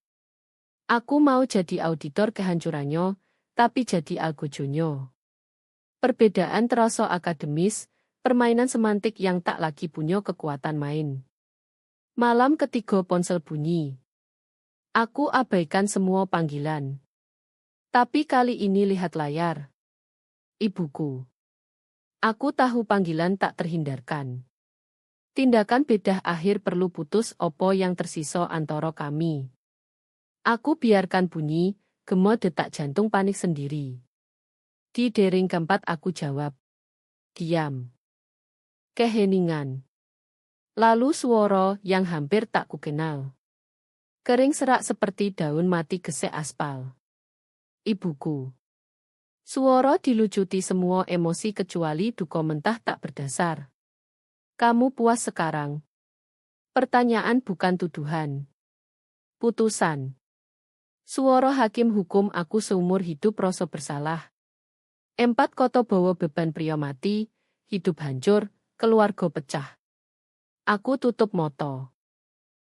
Aku mau jadi auditor kehancurannya, tapi jadi algojonyo. Perbedaan terasa akademis, permainan semantik yang tak lagi punya kekuatan main. Malam ketiga ponsel bunyi. Aku abaikan semua panggilan. Tapi kali ini lihat layar. Ibuku. Aku tahu panggilan tak terhindarkan. Tindakan bedah akhir perlu putus opo yang tersisa antara kami. Aku biarkan bunyi, gemo detak jantung panik sendiri. Di dering keempat aku jawab. Diam. Keheningan. Lalu suara yang hampir tak kukenal. Kering serak seperti daun mati gesek aspal. Ibuku. Suara dilucuti semua emosi kecuali duka mentah tak berdasar. Kamu puas sekarang? Pertanyaan bukan tuduhan. Putusan. Suara hakim hukum aku seumur hidup rasa bersalah. 4 koto bawa beban pria mati, hidup hancur, keluarga pecah. Aku tutup moto.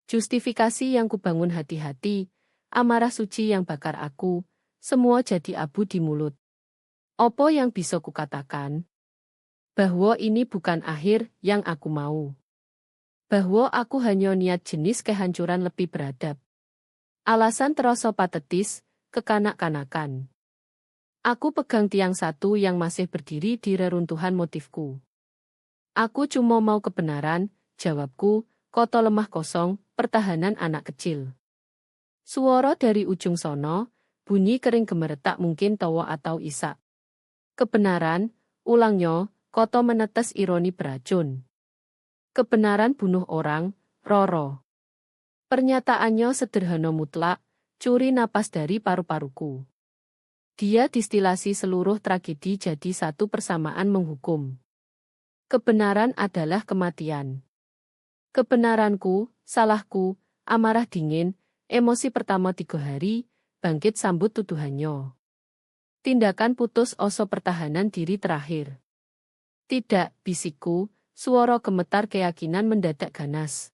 Justifikasi yang kubangun hati-hati, amarah suci yang bakar aku, semua jadi abu di mulut. Opo yang bisa kukatakan? Bahwa ini bukan akhir yang aku mau. Bahwa aku hanya niat jenis kehancuran lebih beradab. Alasan terasa patetis, kekanak-kanakan. Aku pegang tiang satu yang masih berdiri di reruntuhan motifku. Aku cuma mau kebenaran, jawabku, koto lemah kosong, pertahanan anak kecil. Suara dari ujung sono, bunyi kering gemeretak mungkin tawa atau isak. Kebenaran, ulangnya, koto menetes ironi beracun. Kebenaran bunuh orang, Roro. Pernyataannya sederhana mutlak, curi napas dari paru-paruku. Dia distilasi seluruh tragedi jadi satu persamaan menghukum. Kebenaran adalah kematian. Kebenaranku, salahku, amarah dingin, emosi pertama 3 hari, bangkit sambut tuduhannya. Tindakan putus oso pertahanan diri terakhir. Tidak, bisikku, suara gemetar keyakinan mendadak ganas.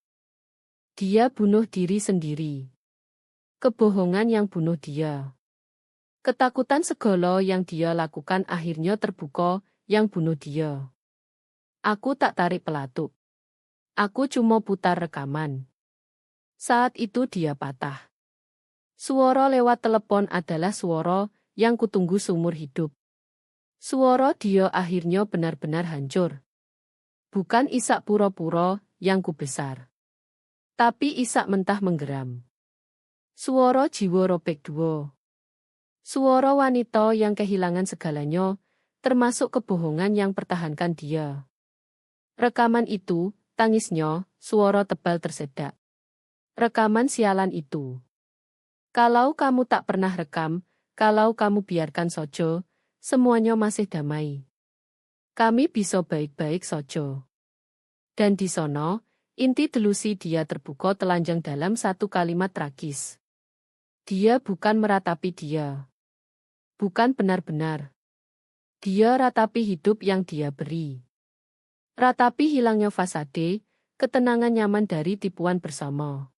Dia bunuh diri sendiri. Kebohongan yang bunuh dia. Ketakutan segala yang dia lakukan akhirnya terbuka, yang bunuh dia. Aku tak tarik pelatuk. Aku cuma putar rekaman. Saat itu dia patah. Suara lewat telepon adalah suara yang kutunggu seumur hidup. Suara dia akhirnya benar-benar hancur. Bukan isak pura-pura yang kubesar. Tapi isak mentah menggeram. Suara jiwa robek dua. Suara wanita yang kehilangan segalanya, termasuk kebohongan yang pertahankan dia. Rekaman itu, tangisnya, suara tebal tersedak. Rekaman sialan itu. Kalau kamu tak pernah rekam, kalau kamu biarkan saja, semuanya masih damai. Kami bisa baik-baik saja. Dan di sono, inti delusi dia terbuka telanjang dalam satu kalimat tragis. Dia bukan meratapi dia. Bukan benar-benar. Dia ratapi hidup yang dia beri. Ratapi hilangnya fasade, ketenangan nyaman dari tipuan bersama.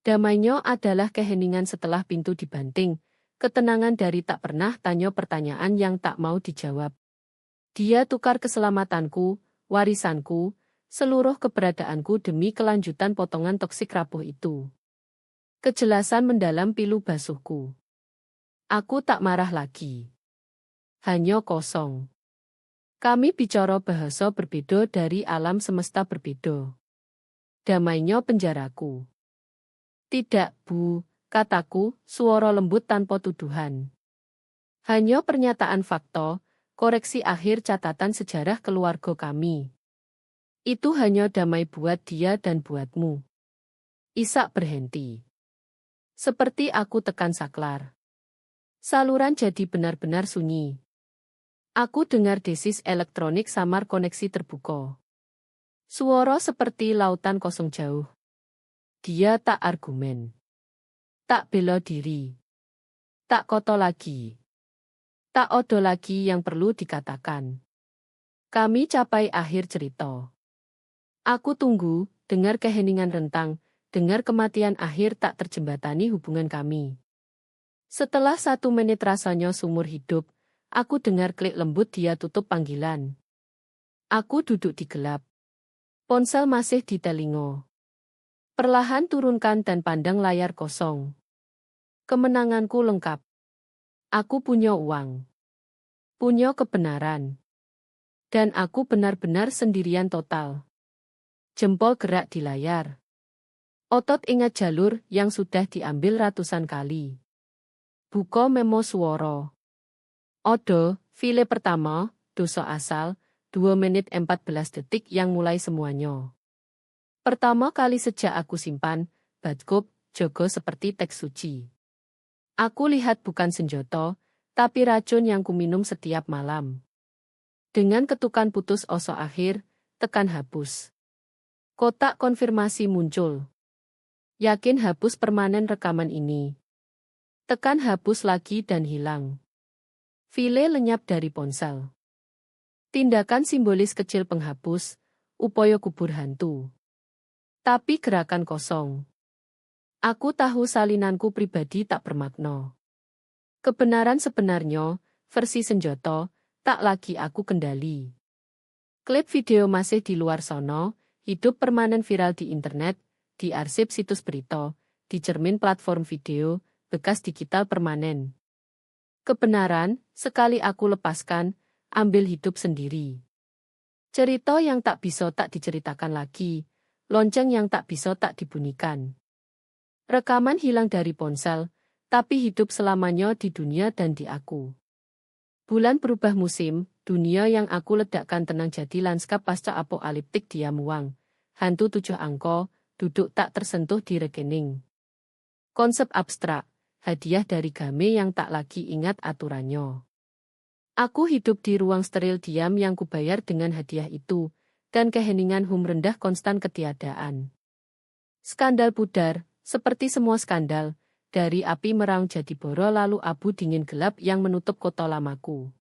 Damainya adalah keheningan setelah pintu dibanting, ketenangan dari tak pernah tanya pertanyaan yang tak mau dijawab. Dia tukar keselamatanku, warisanku, seluruh keberadaanku demi kelanjutan potongan toksik rapuh itu. Kejelasan mendalam pilu basuhku. Aku tak marah lagi. Hanya kosong. Kami bicara bahasa berbeda dari alam semesta berbeda. Damainya penjaraku. Tidak, Bu, kataku, suara lembut tanpa tuduhan. Hanya pernyataan fakta, koreksi akhir catatan sejarah keluarga kami. Itu hanya damai buat dia dan buatmu. Isak berhenti. Seperti aku tekan saklar. Saluran jadi benar-benar sunyi. Aku dengar desis elektronik samar koneksi terbuka. Suara seperti lautan kosong jauh. Dia tak argumen. Tak bela diri. Tak koto lagi. Tak odo lagi yang perlu dikatakan. Kami capai akhir cerita. Aku tunggu, dengar keheningan rentang, dengar kematian akhir tak terjembatani hubungan kami. Setelah 1 menit rasanya seumur hidup, aku dengar klik lembut dia tutup panggilan. Aku duduk di gelap. Ponsel masih di telinga. Perlahan turunkan dan pandang layar kosong. Kemenanganku lengkap. Aku punya uang. Punya kebenaran. Dan aku benar-benar sendirian total. Jempol gerak di layar. Otot ingat jalur yang sudah diambil ratusan kali. Buka memo suara. Odo, file pertama, dosa asal, 2 menit 14 detik yang mulai semuanya. Pertama kali sejak aku simpan, badkup, jogo seperti teks suci. Aku lihat bukan senjata, tapi racun yang kuminum setiap malam. Dengan ketukan putus oso akhir, tekan hapus. Kotak konfirmasi muncul. Yakin hapus permanen rekaman ini. Tekan hapus lagi dan hilang. File lenyap dari ponsel. Tindakan simbolis kecil penghapus, upaya kubur hantu. Tapi gerakan kosong. Aku tahu salinanku pribadi tak bermakna. Kebenaran sebenarnya, versi senjata, tak lagi aku kendali. Klip video masih di luar sono, hidup permanen viral di internet, di arsip situs berita, di cermin platform video, bekas digital permanen. Kebenaran, sekali aku lepaskan, ambil hidup sendiri. Cerita yang tak bisa tak diceritakan lagi, lonceng yang tak bisa tak dibunyikan. Rekaman hilang dari ponsel, tapi hidup selamanya di dunia dan di aku. Bulan berubah musim, dunia yang aku ledakkan tenang jadi lanskap pasca apokaliptik dia muang. Hantu 7 angka, duduk tak tersentuh di rekening. Konsep abstrak, hadiah dari game yang tak lagi ingat aturannya. Aku hidup di ruang steril diam yang kubayar dengan hadiah itu, dan keheningan rendah konstan ketiadaan. Skandal pudar, seperti semua skandal, dari api meraung jadi boro lalu abu dingin gelap yang menutup kota lamaku.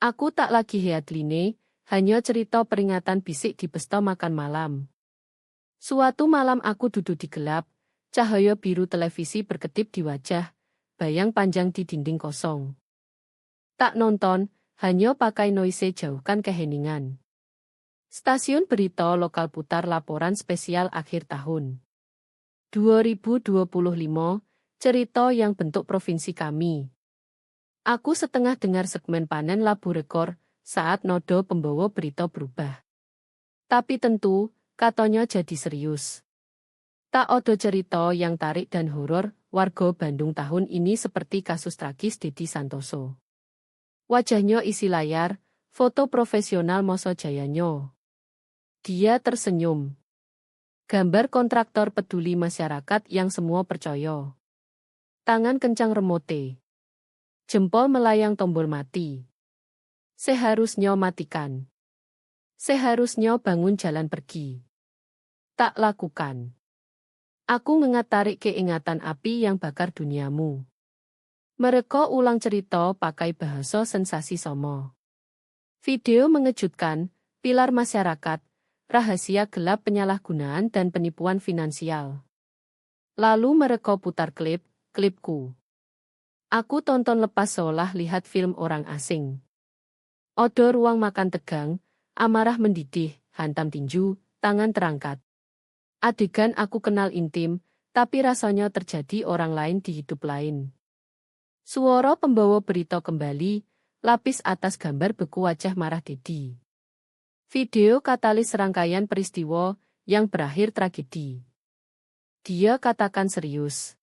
Aku tak lagi headline, hanya cerita peringatan bisik di pesta makan malam. Suatu malam aku duduk di gelap, cahaya biru televisi berkedip di wajah, bayang panjang di dinding kosong. Tak nonton, hanya pakai noise jauhkan keheningan. Stasiun berita lokal putar laporan spesial akhir tahun 2025, cerita yang bentuk provinsi kami. Aku setengah dengar segmen panen labu rekor saat nodo pembawa berita berubah. Tapi tentu, katanya jadi serius. Tak ada cerita yang tarik dan horor, warga Bandung tahun ini seperti kasus tragis Dedi Santoso. Wajahnya isi layar, foto profesional masa jayanya. Dia tersenyum. Gambar kontraktor peduli masyarakat yang semua percaya. Tangan kencang remote. Jempol melayang tombol mati. Seharusnya matikan. Seharusnya bangun jalan pergi. Tak lakukan. Aku mengat tarik keingatan api yang bakar duniamu. Mereka ulang cerita pakai bahasa sensasi somo. Video mengejutkan, pilar masyarakat, rahasia gelap penyalahgunaan dan penipuan finansial. Lalu mereka putar klipku. Aku tonton lepas seolah lihat film orang asing. Odo ruang makan tegang, amarah mendidih, hantam tinju, tangan terangkat. Adegan aku kenal intim, tapi rasanya terjadi orang lain di hidup lain. Suara pembawa berita kembali, lapis atas gambar beku wajah marah Dedi. Video katalis serangkaian peristiwa yang berakhir tragedi. Dia katakan serius.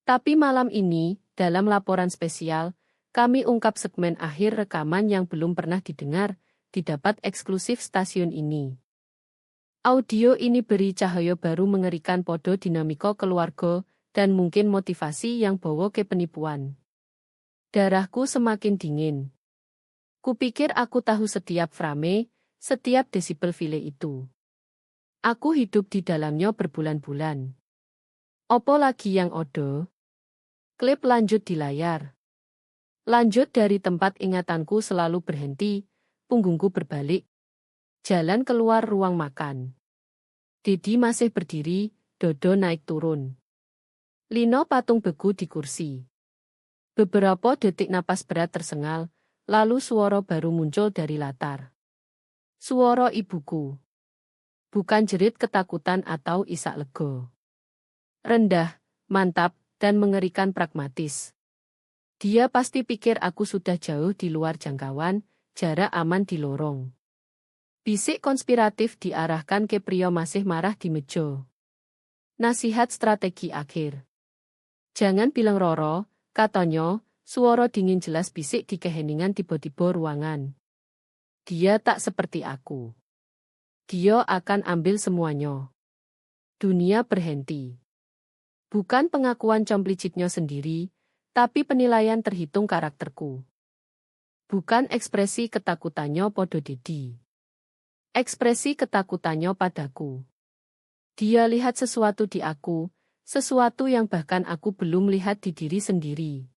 Tapi malam ini, dalam laporan spesial, kami ungkap segmen akhir rekaman yang belum pernah didengar, didapat eksklusif stasiun ini. Audio ini beri cahaya baru mengerikan podo dinamika keluarga dan mungkin motivasi yang bawa ke penipuan. Darahku semakin dingin. Kupikir aku tahu setiap frame, setiap desibel file itu. Aku hidup di dalamnya berbulan-bulan. Opo lagi yang odo? Klip lanjut di layar. Lanjut dari tempat ingatanku selalu berhenti, punggungku berbalik. Jalan keluar ruang makan. Dedi masih berdiri, Dodo naik turun. Lino patung beku di kursi. Beberapa detik napas berat tersengal, lalu suara baru muncul dari latar. Suara ibuku. Bukan jerit ketakutan atau isak lega. Rendah, mantap, dan mengerikan pragmatis. Dia pasti pikir aku sudah jauh di luar jangkauan, jarak aman di lorong. Bisik konspiratif diarahkan ke pria masih marah di meja. Nasihat strategi akhir. Jangan bilang Roro, katanya, suara dingin jelas bisik di keheningan tiba-tiba ruangan. Dia tak seperti aku. Dia akan ambil semuanya. Dunia berhenti. Bukan pengakuan complicitnya sendiri, tapi penilaian terhitung karakterku. Bukan ekspresi ketakutannya podo Dedi. Ekspresi ketakutannya padaku. Dia lihat sesuatu di aku, sesuatu yang bahkan aku belum lihat di diri sendiri.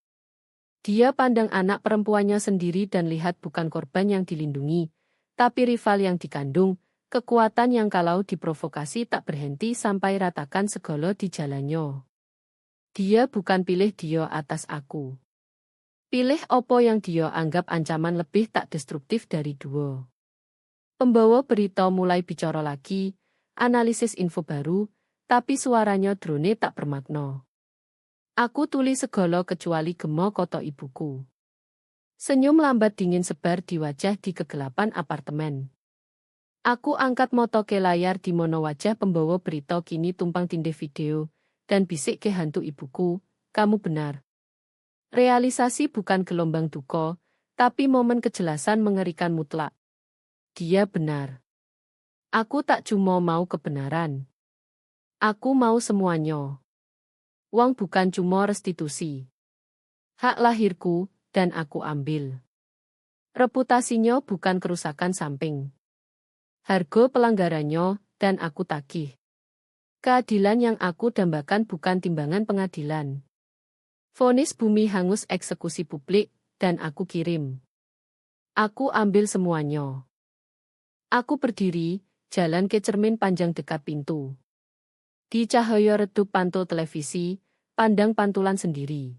Dia pandang anak perempuannya sendiri dan lihat bukan korban yang dilindungi, tapi rival yang dikandung, kekuatan yang kalau diprovokasi tak berhenti sampai ratakan segala di jalannya. Dia bukan pilih dia atas aku. Pilih opo yang dia anggap ancaman lebih tak destruktif dari dua. Pembawa berita mulai bicara lagi, analisis info baru, tapi suaranya drone tak bermakna. Aku tuli segala kecuali gema koto ibuku. Senyum lambat dingin sebar di wajah di kegelapan apartemen. Aku angkat moto ke layar di mono wajah pembawa berita kini tumpang tindih video, dan bisik ke hantu ibuku, kamu benar. Realisasi bukan gelombang duka, tapi momen kejelasan mengerikan mutlak. Dia benar. Aku tak cuma mau kebenaran. Aku mau semuanya. Uang bukan cuma restitusi. Hak lahirku, dan aku ambil. Reputasinya bukan kerusakan samping. Harga pelanggarannya, dan aku tagih. Keadilan yang aku dambakan bukan timbangan pengadilan. Vonis bumi hangus eksekusi publik, dan aku kirim. Aku ambil semuanya. Aku berdiri, jalan ke cermin panjang dekat pintu. Di cahaya redup pantul televisi, pandang pantulan sendiri.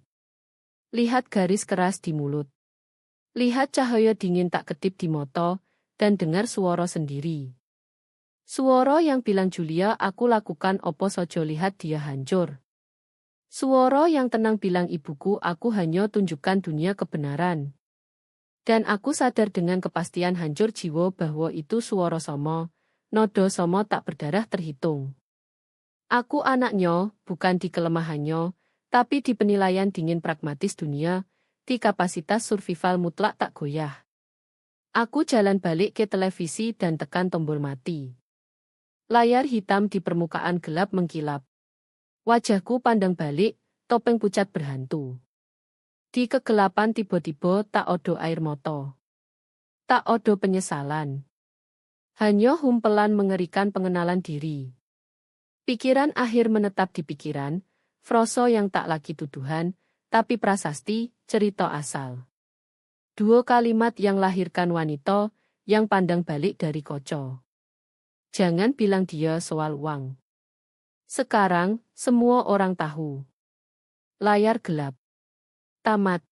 Lihat garis keras di mulut. Lihat cahaya dingin tak kedip di mata, dan dengar suara sendiri. Suara yang bilang Julia aku lakukan opo sojo lihat dia hancur. Suara yang tenang bilang ibuku aku hanya tunjukkan dunia kebenaran. Dan aku sadar dengan kepastian hancur jiwa bahwa itu suara Somo, nodo Somo tak berdarah terhitung. Aku anaknya, bukan di kelemahannya, tapi di penilaian dingin pragmatis dunia, di kapasitas survival mutlak tak goyah. Aku jalan balik ke televisi dan tekan tombol mati. Layar hitam di permukaan gelap mengkilap. Wajahku pandang balik, topeng pucat berhantu. Di kegelapan tiba-tiba tak odo air mata. Tak odo penyesalan. Hanya humpelan mengerikan pengenalan diri. Pikiran akhir menetap di pikiran, frasa yang tak lagi tuduhan, tapi prasasti, cerita asal. Dua kalimat yang lahirkan wanita, yang pandang balik dari kaca. Jangan bilang dia soal uang. Sekarang, semua orang tahu. Layar gelap. Tamat.